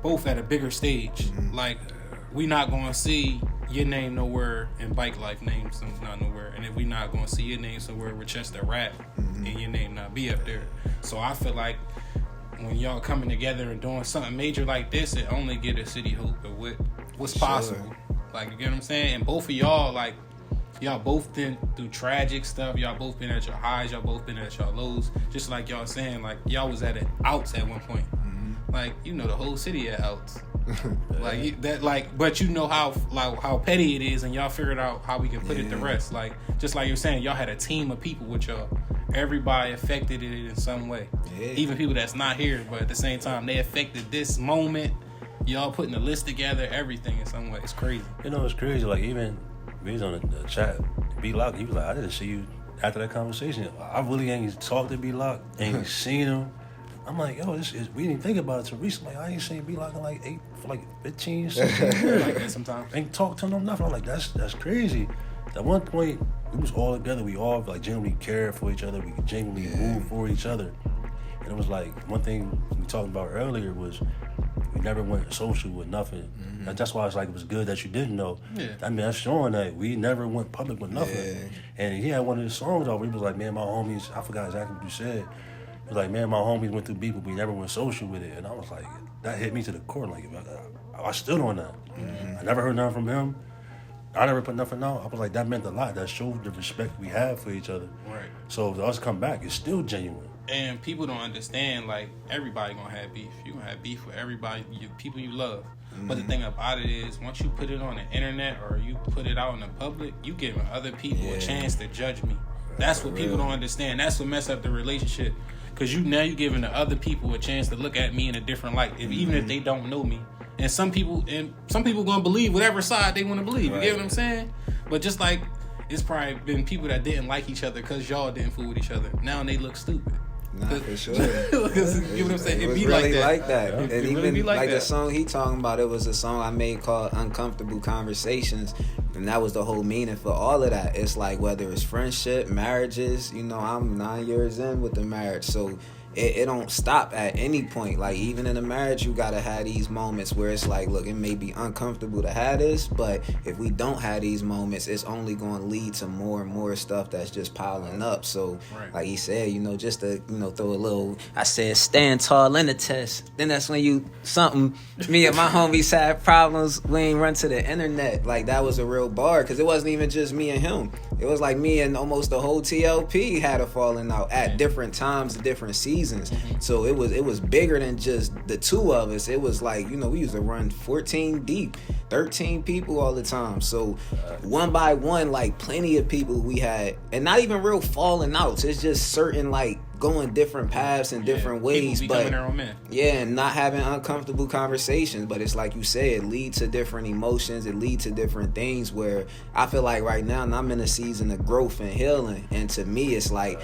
[SPEAKER 2] both at a bigger stage. Like we not gonna see your name nowhere and bike life names not nowhere, and if we not gonna see your name somewhere with Chester rap and your name not be up there. So I feel like when y'all coming together and doing something major like this, it only get a city hope of what's possible. Like, you get what I'm saying? And both of y'all, like, y'all both been through tragic stuff. Y'all both been at your highs. Y'all both been at your lows. Just like y'all saying, like, y'all was at outs at one point. Like, you know, the whole city at outs. But you know how petty it is, and y'all figured out how we can put it to rest. Like, just like you're saying, y'all had a team of people with y'all. Everybody affected it in some way. Yeah. Even people that's not here, but at the same time, they affected this moment. Y'all putting the list together, everything in some way. It's crazy.
[SPEAKER 4] You know, it's crazy. Like, even we was on the chat, B-Lock, he was like, I didn't see you after that conversation. I really ain't talked to B-Lock, ain't seen him. I'm like, yo, we didn't think about it till recently. I ain't seen B-Lock in like 15, 16 years.
[SPEAKER 2] Like that sometimes.
[SPEAKER 4] Ain't talked to him, nothing. I'm like, that's crazy. At one point, we was all together. We all like genuinely cared for each other. We genuinely moved for each other. And it was like, one thing we talked about earlier was we never went social with nothing. That's why it's like, it was good that you didn't know. Yeah. I mean, that's showing that we never went public with nothing. Yeah. And he had one of his songs over. He was like, man, my homies, I forgot exactly what you said. He was like, man, my homies went through beef, but we never went social with it. And I was like, that hit me to the core. Like, I stood on that. I never heard nothing from him. I never put nothing out. I was like, that meant a lot. That showed the respect we have for each other.
[SPEAKER 2] Right.
[SPEAKER 4] So to us come back, it's still genuine.
[SPEAKER 2] And people don't understand, like, everybody gonna have beef. You gonna have beef with everybody, people you love. But the thing about it is, once you put it on the internet or you put it out in the public, you giving other people a chance to judge me. That's what people don't understand. That's what mess up the relationship. Because you giving the other people a chance to look at me in a different light, even if they don't know me. And some people gonna believe whatever side they want to believe. You get what I'm saying? But just like, it's probably been people that didn't like each other because y'all didn't fool with each other. Now they look stupid.
[SPEAKER 3] Nah, for sure.
[SPEAKER 2] You know what I'm saying?
[SPEAKER 3] It was
[SPEAKER 2] be
[SPEAKER 3] really
[SPEAKER 2] like
[SPEAKER 3] that.
[SPEAKER 2] Yeah.
[SPEAKER 3] And
[SPEAKER 2] it
[SPEAKER 3] even
[SPEAKER 2] really be like
[SPEAKER 3] the song he talking about, it was a song I made called Uncomfortable Conversations. And that was the whole meaning for all of that. It's like, whether it's friendship, marriages, you know, I'm 9 years in with the marriage. So it don't stop at any point. Like, even in a marriage, you gotta have these moments where it's like, look, it may be uncomfortable to have this, but if we don't have these moments, it's only going to lead to more and more stuff that's just piling up. So like he said, you know, just to, you know, throw a little, I said, stand tall in the test. Then that's when me and my homies had problems. We ain't run to the internet. Like, that was a real bar, because it wasn't even just me and him. It was like me and almost the whole TLP had a falling out at different times, different seasons. So it was bigger than just the two of us. It was like, you know, we used to run 14 deep, 13 people all the time. So one by one, like, plenty of people we had, and not even real falling outs. It's just certain, like, going different paths and different ways, but
[SPEAKER 2] their own man.
[SPEAKER 3] And not having uncomfortable conversations. But it's like you said, it leads to different emotions, it leads to different things, where I feel like right now I'm in a season of growth and healing. And to me, it's like,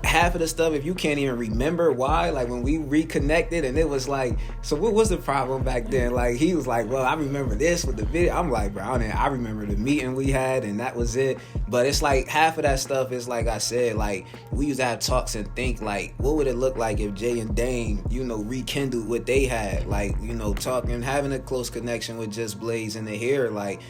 [SPEAKER 3] half of the stuff, if you can't even remember why, like when we reconnected and it was like, so what was the problem back then? Like, he was like, well, I remember this with the video. I'm like, bro, I remember the meeting we had and that was it. But it's like, half of that stuff is, like I said, like, we used to have talks and think, like, what would it look like if Jay and Dame, you know, rekindled what they had? Like, you know, talking, having a close connection with Just Blaze in the hair, like,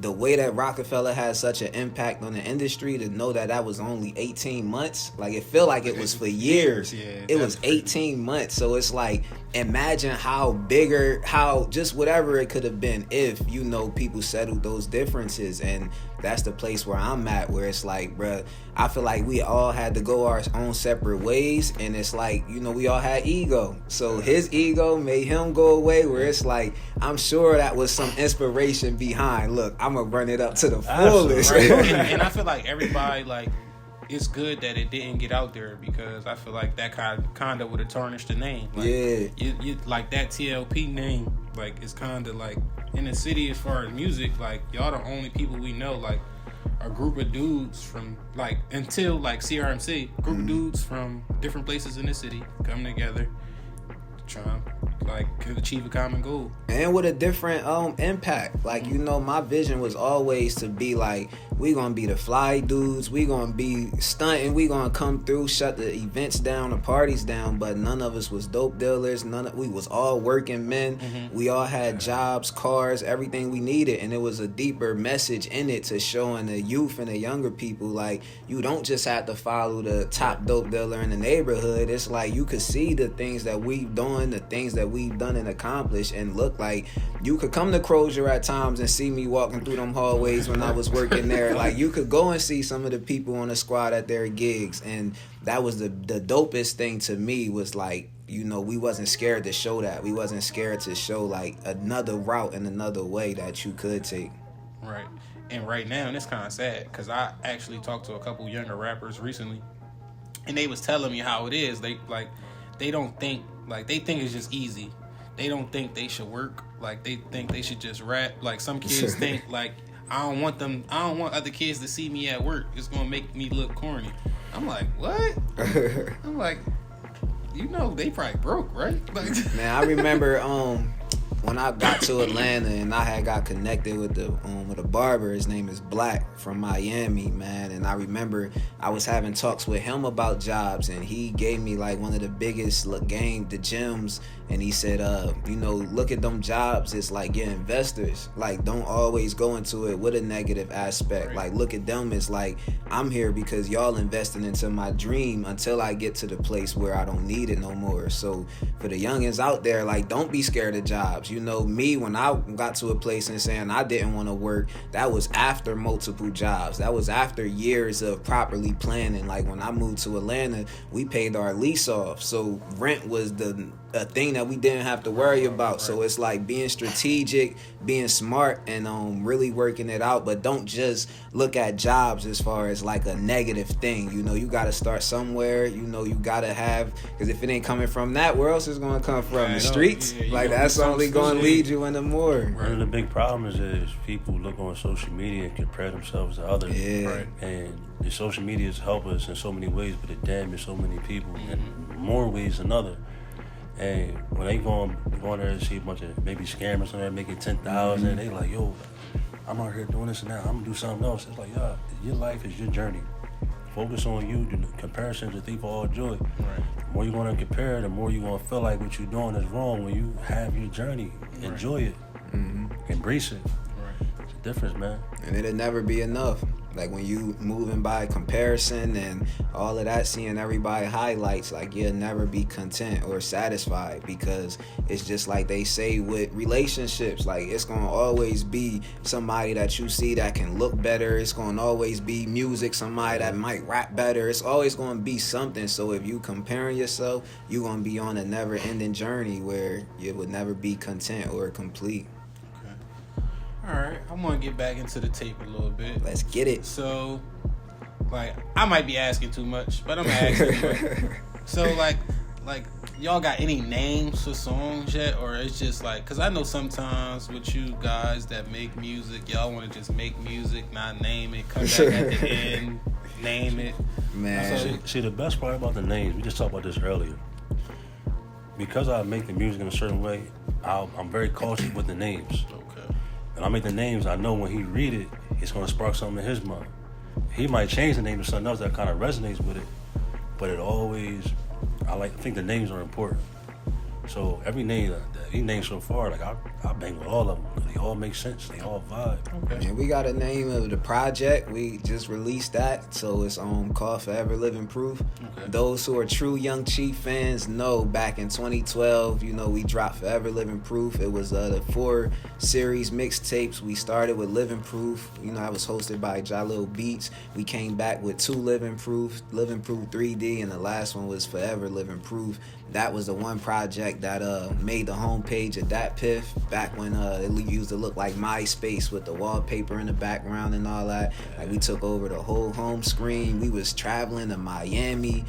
[SPEAKER 3] the way that Rockefeller had such an impact on the industry, to know that was only 18 months, like, it felt like it was for years. It was 18 months. So it's like, imagine how bigger, how just whatever it could have been if, you know, people settled those differences. And that's the place where I'm at, where it's like, bruh, I feel like we all had to go our own separate ways, and it's like, you know, we all had ego. So his ego made him go away, where it's like, I'm sure that was some inspiration behind, look, I'm gonna run it up to the fullest.
[SPEAKER 2] Right. And I feel like everybody, like, it's good that it didn't get out there, because I feel like that kind of would have tarnished the name. Like, you like that TLP name, like, it's kind of like in the city as far as music, like, y'all the only people we know, like, a group of dudes from, like, until like CRMC, group of dudes from different places in the city come together, trying like to achieve a common goal,
[SPEAKER 3] and with a different impact. Like, you know, my vision was always to be like, we gonna be the fly dudes, we gonna be stunting, we gonna come through, shut the events down, the parties down. But none of us was dope dealers, we was all working men. We all had jobs, cars, everything we needed, and it was a deeper message in it to showing the youth and the younger people, like, you don't just have to follow the top dope dealer in the neighborhood. It's like, you could see the things that we've done, the things that we've done and accomplished, and look like you could come to Crozier at times and see me walking through them hallways when I was working there. Like, you could go and see some of the people on the squad at their gigs, and that was the dopest thing to me, was like, you know, we wasn't scared to show that. We wasn't scared to show like another route and another way that you could take.
[SPEAKER 2] Right. And right now, and it's kind of sad, because I actually talked to a couple younger rappers recently, and they was telling me how it is. They don't think, like, they think it's just easy. They don't think they should work. Like, they think they should just rap. Like, some kids think, like, I don't want other kids to see me at work. It's gonna make me look corny. I'm like, what? I'm like, you know, they probably broke, right? Like,
[SPEAKER 3] man, I remember when I got to Atlanta and I had got connected with a barber. His name is Black from Miami, man. And I remember I was having talks with him about jobs, and he gave me like one of the biggest the gems. And he said, you know, look at them jobs. It's like you're investors. Like, don't always go into it with a negative aspect. Like, look at them as like, I'm here because y'all investing into my dream until I get to the place where I don't need it no more. So for the youngins out there, like, don't be scared of jobs. You know, me, when I got to a place and saying I didn't want to work, that was after multiple jobs. That was after years of properly planning. Like, when I moved to Atlanta, we paid our lease off. So rent was a thing that we didn't have to worry about. So it's like being strategic, being smart, and really working it out. But don't just look at jobs as far as like a negative thing. You know, you got to start somewhere. You know, you got to have, because if it ain't coming from that, where else is going to come from? The streets? Yeah, like, that's only going to lead you into more.
[SPEAKER 4] One of the big problems is people look on social media and compare themselves to others.
[SPEAKER 3] Yeah. Right.
[SPEAKER 4] And the social medias help us in so many ways, but it damages so many people in more ways than others. And when they go there and see a bunch of maybe scammers on there making 10,000, they like, yo, I'm out here doing this and that. I'm gonna do something else. It's like, yeah, your life is your journey. Focus on you. Comparisons are a thief of all joy. Right. The more you're gonna compare, the more you're gonna feel like what you're doing is wrong. When you have your journey, enjoy it, embrace it. Right. It's a difference, man.
[SPEAKER 3] And it'll never be enough. Like, when you moving by comparison and all of that, seeing everybody highlights, like, you'll never be content or satisfied, because it's just like they say with relationships, like, it's gonna always be somebody that you see that can look better. It's gonna always be music, somebody that might rap better. It's always gonna be something. So if you comparing yourself, you're gonna be on a never-ending journey where you would never be content or complete.
[SPEAKER 2] All right, I'm gonna get back into the tape a little bit.
[SPEAKER 3] Let's get it.
[SPEAKER 2] So, like, I might be asking too much, but I'm gonna ask you. So, like, y'all got any names for songs yet, or it's just like, cause I know sometimes with you guys that make music, y'all want to just make music, not name it, come back at the end, name it.
[SPEAKER 3] Man,
[SPEAKER 4] see, the best part about the names, we just talked about this earlier. Because I make the music in a certain way, I'm very cautious with the names. When I make the names, I know when he read it, it's going to spark something in his mind. He might change the name to something else that kind of resonates with it, but it always, I think the names are important. So every name that he named so far, like, I bang with all of them. all make sense. They all vibe.
[SPEAKER 2] Okay.
[SPEAKER 3] And we got a name of the project. We just released that, so it's called Forever Living Proof.
[SPEAKER 2] Okay.
[SPEAKER 3] Those who are true Young Chief fans know back in 2012, we dropped Forever Living Proof. It was the 4 series mixtapes. We started with Living Proof. I was hosted by Jalil Beats. We came back with 2 Living Proof 3D, and the last one was Forever Living Proof. That was the one project that made the homepage of Dat Piff back when it used to look like MySpace with the wallpaper in the background and all that. Like, we took over the whole home screen. We was traveling to Miami.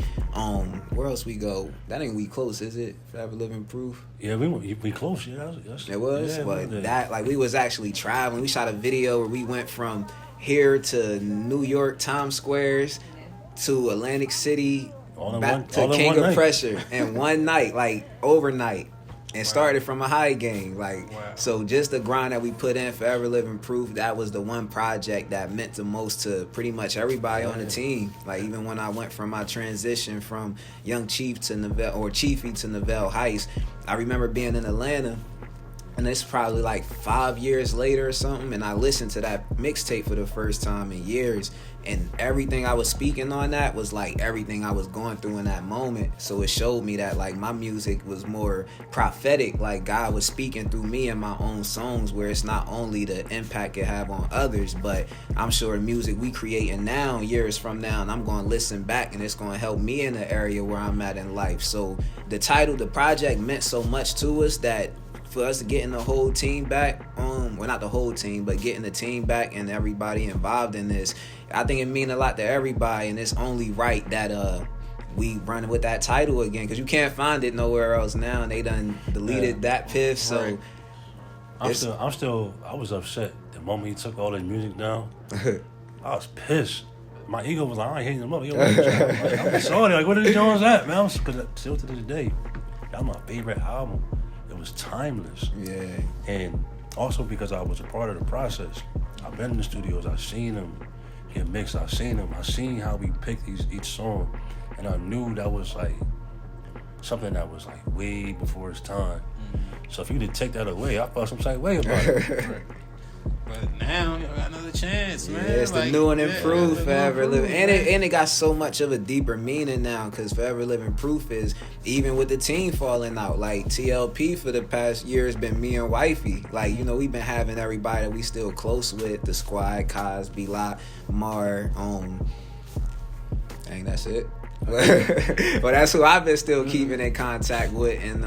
[SPEAKER 3] Where else we go? That ain't we close, is it? Forever Living Proof?
[SPEAKER 4] Yeah, we close. Yeah,
[SPEAKER 3] it was.
[SPEAKER 4] Yeah,
[SPEAKER 3] But that, like, we was actually traveling. We shot a video where we went from here to New York Times Squares to Atlantic City. Back to King of Pressure in one night, like overnight, and started from a high game. Like, so just the grind that we put in, Forever Living Proof, that was the one project that meant the most to pretty much everybody on the team. Like, even when I went from my transition from Young Chief to Navelle, or Chiefy to Navelle Hice, I remember being in Atlanta. And it's probably like 5 years later or something, and I listened to that mixtape for the first time in years, and everything I was speaking on that was like everything I was going through in that moment. So it showed me that, like, my music was more prophetic, like God was speaking through me in my own songs, where it's not only the impact it have on others, but I'm sure the music we creating now, years from now, and I'm going to listen back, and it's going to help me in the area where I'm at in life. So the title, the project, meant so much to us that for us to getting the whole team back, well, not the whole team, but getting the team back and everybody involved in this, I think it mean a lot to everybody, and it's only right that we running with that title again, because you can't find it nowhere else now, and they done deleted that Piff. So
[SPEAKER 4] I was upset the moment he took all his music down. I was pissed. My ego was like, I ain't hitting him up. Yo, I'm sorry. Like, what are the Jones at, man? Because still to this day, that's my favorite album. It was timeless.
[SPEAKER 3] Yeah.
[SPEAKER 4] And also because I was a part of the process. I've been in the studios. I've seen him get mixed. I've seen him. I've seen how we picked each song. And I knew that was like something that was like way before its time. So if you did take that away, I felt some type of way about it.
[SPEAKER 2] But now you got another chance, man.
[SPEAKER 3] Yeah, it's the new and improved Forever Living, and it got so much of a deeper meaning now, because Forever Living Proof is, even with the team falling out, like TLP for the past year has been me and Wifey. Like, we've been having everybody that we still close with, the squad, Kaz, B-Lot, Mar, dang, that's it. But that's who I've been still keeping in contact with, and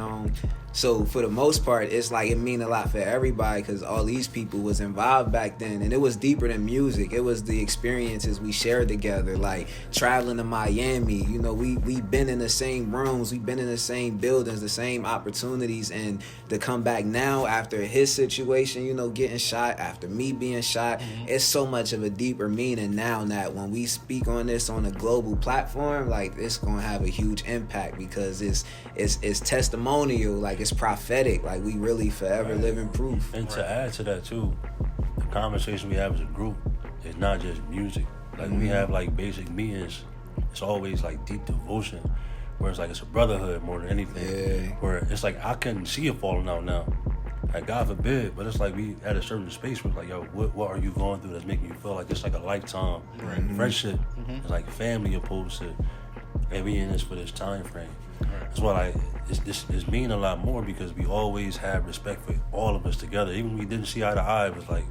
[SPEAKER 3] so for the most part, it's like it mean a lot for everybody, because all these people was involved back then, and it was deeper than music. It was the experiences we shared together, like traveling to Miami. We been in the same rooms, we been in the same buildings, the same opportunities, and to come back now after his situation, getting shot, after me being shot, it's so much of a deeper meaning now that when we speak on this on a global platform, like, it's gonna have a huge impact, because it's testimonial, like, it's prophetic, like, we really forever living proof.
[SPEAKER 4] And to add to that too, the conversation we have as a group is not just music. Like, we have like basic meetings. It's always like deep devotion, where it's like it's a brotherhood more than anything.
[SPEAKER 3] Yeah.
[SPEAKER 4] Where it's like I couldn't see it falling out now. Like, God forbid, but it's like we at a certain space where it's like, yo, what are you going through that's making you feel like it's like a lifetime friendship? It's like family opposed to, hey, we in this for this time frame. That's why it's mean a lot more, because we always have respect for all of us together. Even when we didn't see eye to eye, it was like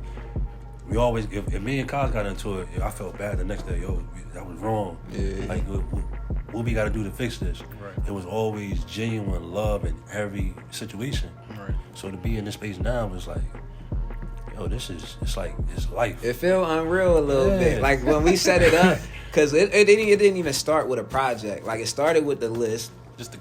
[SPEAKER 4] we always. If me and Kaz got into it, I felt bad the next day. Yo, that was wrong.
[SPEAKER 3] Yeah.
[SPEAKER 4] Like, what we got to do to fix this?
[SPEAKER 2] Right.
[SPEAKER 4] It was always genuine love in every situation.
[SPEAKER 2] Right.
[SPEAKER 4] So to be in this space now was like, yo, it's like it's life.
[SPEAKER 3] It felt unreal a little bit, like when we set it up, because it didn't even start with a project. Like, it started with the list.
[SPEAKER 2] Just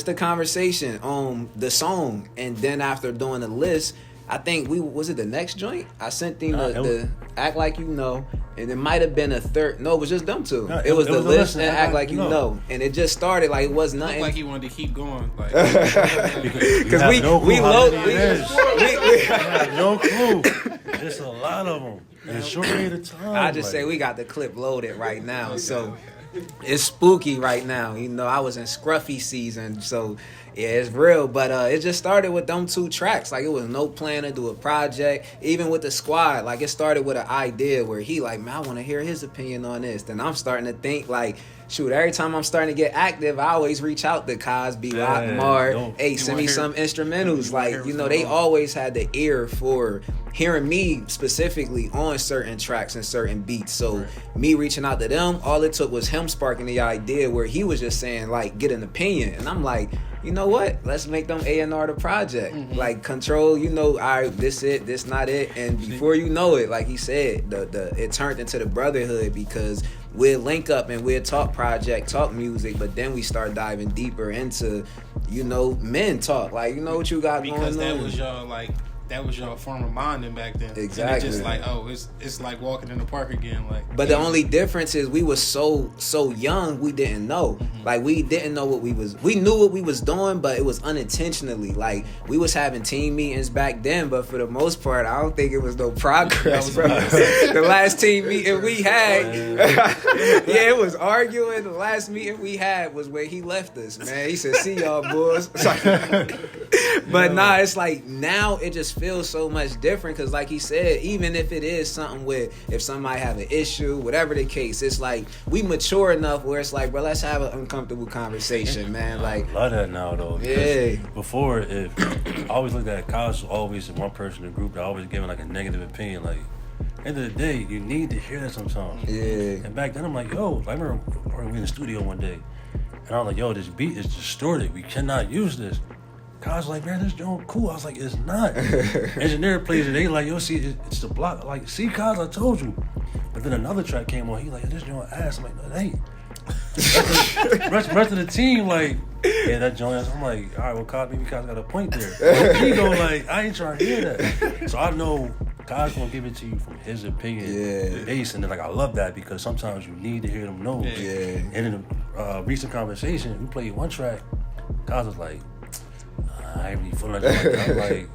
[SPEAKER 2] the conversation
[SPEAKER 3] on the song, and then after doing the list, I think was it the next joint? I sent them the Act Like You Know, and it might have been a third. No, it was just them two.
[SPEAKER 4] No,
[SPEAKER 3] it was the list and Act Like
[SPEAKER 4] You
[SPEAKER 3] You Know, and it just started like it was
[SPEAKER 2] Looked
[SPEAKER 3] nothing.
[SPEAKER 2] like he wanted to keep going, like,
[SPEAKER 3] Because we
[SPEAKER 4] have no clue. There's a lot of them in a short period of time.
[SPEAKER 3] I just say we got the clip loaded right now, so. it's spooky right now. You know, I was in scruffy season, so yeah, it's real. But it just started with them 2 tracks. Like, it was no plan to do a project. Even with the squad, like, it started with an idea where he like, man, I want to hear his opinion on this. Then I'm starting to think like, shoot, every time I'm starting to get active, I always reach out to Cosby, Rock, Mar, hey, send me some instrumentals. Like, you know, they always had the ear for hearing me specifically on certain tracks and certain beats. So me reaching out to them, all it took was him sparking the idea where he was just saying, like, get an opinion. And I'm like, you know what? Let's make them A&R the project. Like, Control, you know, all right, this it, this not it. And before you know it, like he said, it turned into the brotherhood, because we'll link up and we'll talk project, talk music, but then we start diving deeper into, you know, men talk. Like, you know what you got going on.
[SPEAKER 2] Because that was y'all, like, that was your form of bonding back then.
[SPEAKER 3] Exactly.
[SPEAKER 2] And it's just like, oh, it's like walking in the park again. Like,
[SPEAKER 3] but the only difference is we was so young, we didn't know. Like, we didn't know we knew what we was doing, but it was unintentionally. Like, we was having team meetings back then, but for the most part, I don't think it was no progress, bro. The last team meeting we had, yeah, it was arguing. The last meeting we had was where he left us, man. He said, see y'all, boys. But nah, it's like, now it just feels so much different, because like he said, even if it is something with, if somebody have an issue, whatever the case, it's like we mature enough where it's like, bro, let's have an uncomfortable conversation, man. Like,
[SPEAKER 4] I love that now though.
[SPEAKER 3] Yeah.
[SPEAKER 4] Before, if I always looked at college, always one person in the group that always giving like a negative opinion. Like, at the end of the day, you need to hear that sometimes.
[SPEAKER 3] Yeah.
[SPEAKER 4] And back then, I'm like, yo, I remember we were in the studio one day, and I'm like, yo, this beat is distorted. We cannot use this. I was like, man, this joint cool. I was like, it's not. Engineer plays it. They like, yo, see, it's the block. Like, see, cuz I told you. But then another track came on. He like, this joint ass. I'm like, no, it ain't. Rest of the team, like, yeah, that joint ass. I'm like, all right, well, Cuz, maybe Cuz got a point there. He go like, I ain't trying to hear that. So I know Cuz gonna give it to you from his opinion, base, and then like I love that, because sometimes you need to hear them know.
[SPEAKER 3] Yeah.
[SPEAKER 4] And in a recent conversation, we played one track. Cuz was like, I ain't really feeling like that. I'm like,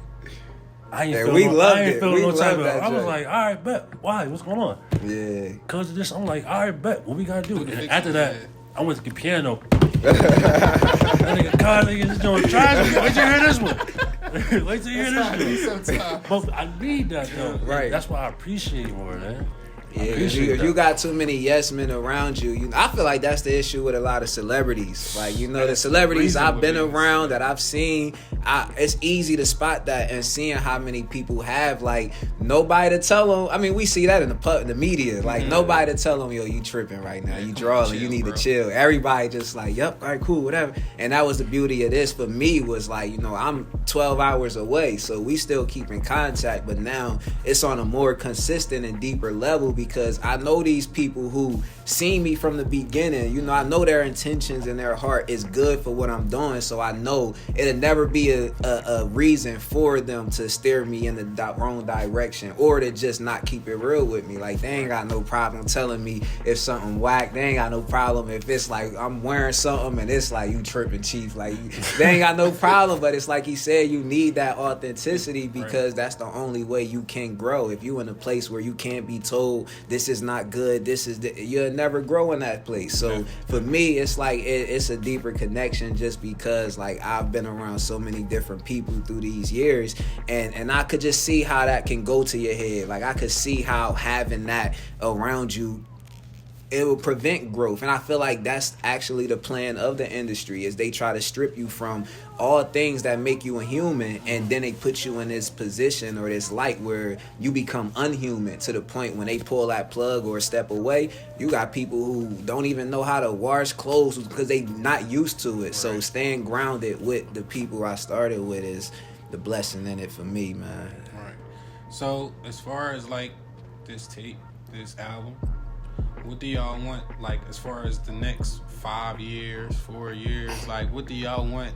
[SPEAKER 4] I ain't feeling no type of. I was like, all right, bet. Why? What's going on?
[SPEAKER 3] Yeah.
[SPEAKER 4] Because of this, I'm like, all right, bet. What we gotta do? And after that, I went to the piano. That nigga, God, nigga, this joint trash. Wait till you hear this one. Wait till you hear this one. But I need that though.
[SPEAKER 3] Right.
[SPEAKER 4] That's why I appreciate more, man.
[SPEAKER 3] Yeah, if you got too many yes men around you, I feel like that's the issue with a lot of celebrities. Like, you know, the celebrities I've been around that I've seen, it's easy to spot that, and seeing how many people have, like, nobody to tell them. I mean, we see that in the media. Like, nobody to tell them, yo, you tripping right now. You drawing, you need to chill. Everybody just like, yep, all right, cool, whatever. And that was the beauty of this for me, was like, you know, I'm 12 hours away, so we still keep in contact, but now it's on a more consistent and deeper level, because I know these people who seen me from the beginning. You know, I know their intentions and their heart is good for what I'm doing, so I know it'll never be a reason for them to steer me in the wrong direction, or to just not keep it real with me. Like, they ain't got no problem telling me if something whack. They ain't got no problem if it's like I'm wearing something and it's like, you tripping, chief. Like, they ain't got no problem, but it's like he said, you need that authenticity, because that's the only way you can grow. If you in a place where you can't be told this is not good, you'll never grow in that place. So for me, it's like it's a deeper connection, just because like I've been around so many different people through these years, and I could just see how that can go to your head. Like, I could see how having that around you, it will prevent growth. And I feel like that's actually the plan of the industry, is they try to strip you from all things that make you a human, and then they put you in this position or this light where you become unhuman, to the point when they pull that plug or step away, you got people who don't even know how to wash clothes because they not used to it. Right. So staying grounded with the people I started with is the blessing in it for me, man.
[SPEAKER 2] Right. So as far as like this tape, this album, what do y'all want, like, as far as the next 5 years, 4 years? Like, what do y'all want?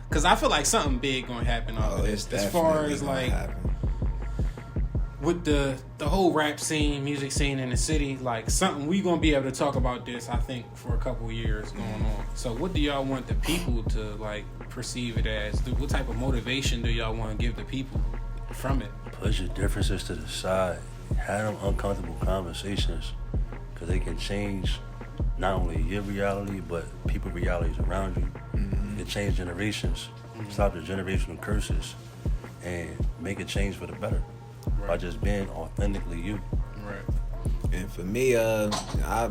[SPEAKER 2] Because I feel like something big gonna happen off of this. As far as, like, with the whole rap scene, music scene in the city, like, something we gonna be able to talk about this, I think, for a couple years going on. So what do y'all want the people to, like, perceive it as? What type of motivation do y'all want to give the people from it?
[SPEAKER 4] Push your differences to the side. Have them uncomfortable conversations, because they can change not only your reality, but people realities around you. It change generations, stop the generational curses, and make a change for the better by just being authentically you.
[SPEAKER 2] Right.
[SPEAKER 3] And for me, I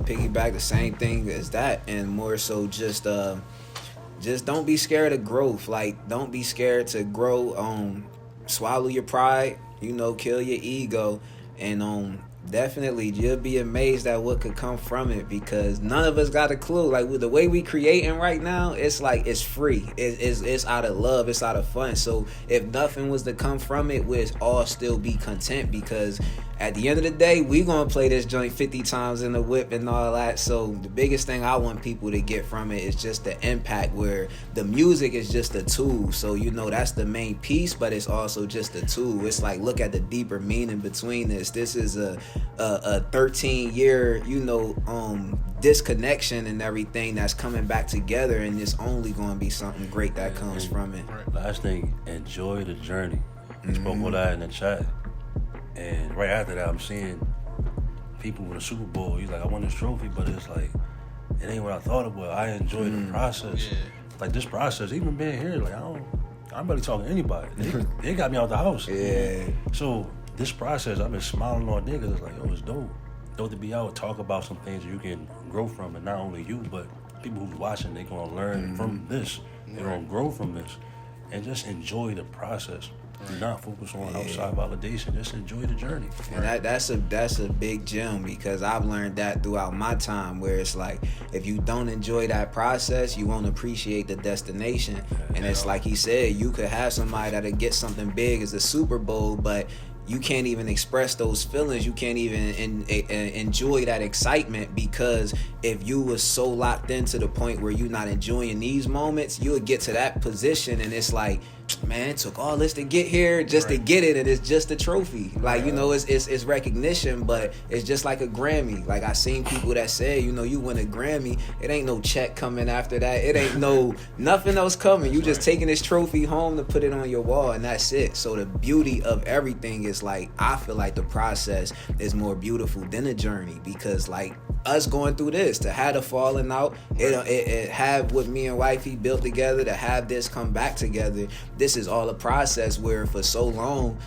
[SPEAKER 3] piggyback the same thing as that, and more so just don't be scared of growth. Like, don't be scared to grow. Swallow your pride. Kill your ego, and definitely you'll be amazed at what could come from it, because none of us got a clue. Like, with the way we creating right now, it's like it's free. It's out of love. It's out of fun. So if nothing was to come from it, we'd all still be content, because at the end of the day, we gonna play this joint 50 times in the whip and all that. So the biggest thing I want people to get from it is just the impact, where the music is just a tool. So that's the main piece, but it's also just a tool. It's like, look at the deeper meaning between this. This is a 13-year disconnection and everything that's coming back together, and it's only gonna be something great that comes from it.
[SPEAKER 4] Last thing, enjoy the journey. You spoke all that in the chat. And right after that, I'm seeing people with a Super Bowl. He's like, I won this trophy, but it's like, it ain't what I thought it was. I enjoy the process. Yeah. Like, this process, even being here, like, I'm barely talking to anybody. They got me out the house.
[SPEAKER 3] Yeah.
[SPEAKER 4] So this process, I've been smiling all day, because it's like, it's dope. Dope to be out, talk about some things you can grow from, and not only you, but people who's watching, they gonna learn from this. They're gonna grow from this. And just enjoy the process. Do not focus on outside validation. Just enjoy the journey.
[SPEAKER 3] And that's a big gem, because I've learned that throughout my time, where it's like, if you don't enjoy that process, you won't appreciate the destination. And it's like he said, you could have somebody that'll get something big as the Super Bowl, but you can't even express those feelings. You can't even enjoy that excitement, because if you was so locked into the point where you're not enjoying these moments, you would get to that position, and it's like, man, it took all this to get here just to get it, and it's just a trophy. Like, it's recognition, but it's just like a Grammy. Like, I seen people that say, you win a Grammy, it ain't no check coming after that. It ain't nothing else coming. You just taking this trophy home to put it on your wall, and that's it. So the beauty of everything is, like, I feel like the process is more beautiful than the journey, because, like, us going through this, to have the falling out, it have what me and wifey built together, to have this come back together. This is all a process, where for so long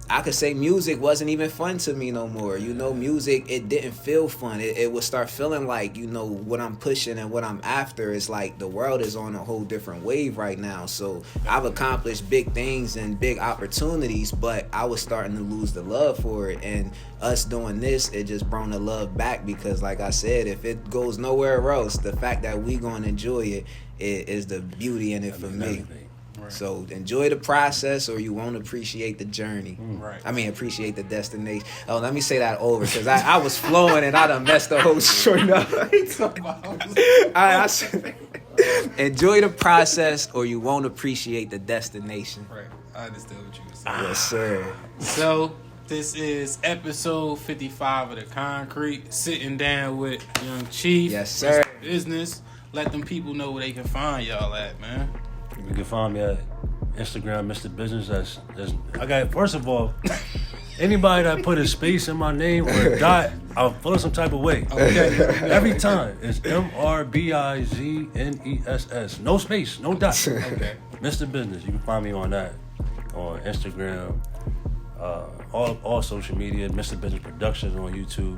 [SPEAKER 3] I could say music wasn't even fun to me no more. Music, it didn't feel fun. It would start feeling like, what I'm pushing and what I'm after is like, the world is on a whole different wave right now. So I've accomplished big things and big opportunities, but I was starting to lose the love for it. And us doing this, it just brought the love back, because like I said, if it goes nowhere else, the fact that we gonna enjoy it is the beauty in it for me. Right. So enjoy the process, or you won't appreciate the journey.
[SPEAKER 2] Right.
[SPEAKER 3] I mean, appreciate the destination. Oh, let me say that over, because I was flowing and I done messed the whole short up. I said, enjoy the process, or you won't appreciate the destination.
[SPEAKER 2] Right. I understood what you were saying.
[SPEAKER 3] Yes, sir.
[SPEAKER 2] So this is episode 55 of The Concrete, sitting down with Young Chief.
[SPEAKER 3] Yes, sir.
[SPEAKER 2] Business. Let them people know where they can find y'all at, man.
[SPEAKER 4] You can find me at Instagram, MrBizness. That's I got, first of all, anybody that put a space in my name or a dot, I'll feel some type of way. Okay. Every time. It's MrBizness. No space, no dot. Okay. MrBizness. You can find me on that. On Instagram, all social media, MrBizness Productions on YouTube.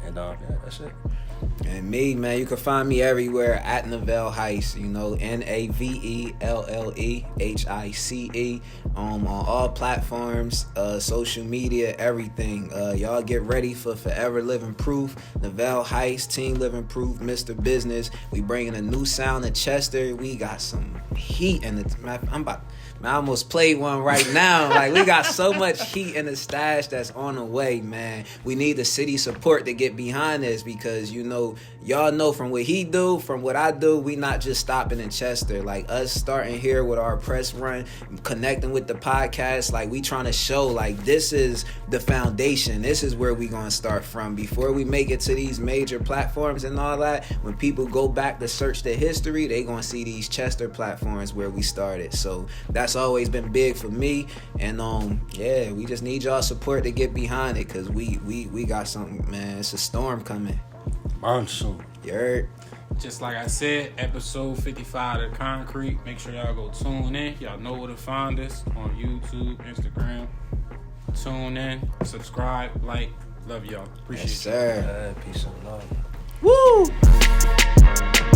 [SPEAKER 4] And that's it.
[SPEAKER 3] And me, man, you can find me everywhere at Navelle Hice, NavellHice, on all platforms, social media, everything. Y'all get ready for Forever Living Proof, Navelle Hice, Team Living Proof, MrBizness. We bringing a new sound to Chester. We got some heat in it. I almost played one right now. Like, we got so much heat in the stash that's on the way, man. We need the city support to get behind this, because, y'all know from what he do, from what I do, we not just stopping in Chester. Like, us starting here with our press run, connecting with the podcast, like, we trying to show, like, this is the foundation. This is where we gonna start from. Before we make it to these major platforms and all that, when people go back to search the history, they gonna see these Chester platforms where we started. So that's always been big for me, and we just need y'all support to get behind it, because we got something, man. It's a storm coming.
[SPEAKER 4] Monsoon.
[SPEAKER 3] You heard?
[SPEAKER 2] Just like I said, episode 55 of Concrete. Make sure y'all go tune in. Y'all know where to find us on YouTube, Instagram. Tune in, subscribe, like. Love y'all. Appreciate
[SPEAKER 3] Yes, sir.
[SPEAKER 4] Peace and love.
[SPEAKER 3] Woo!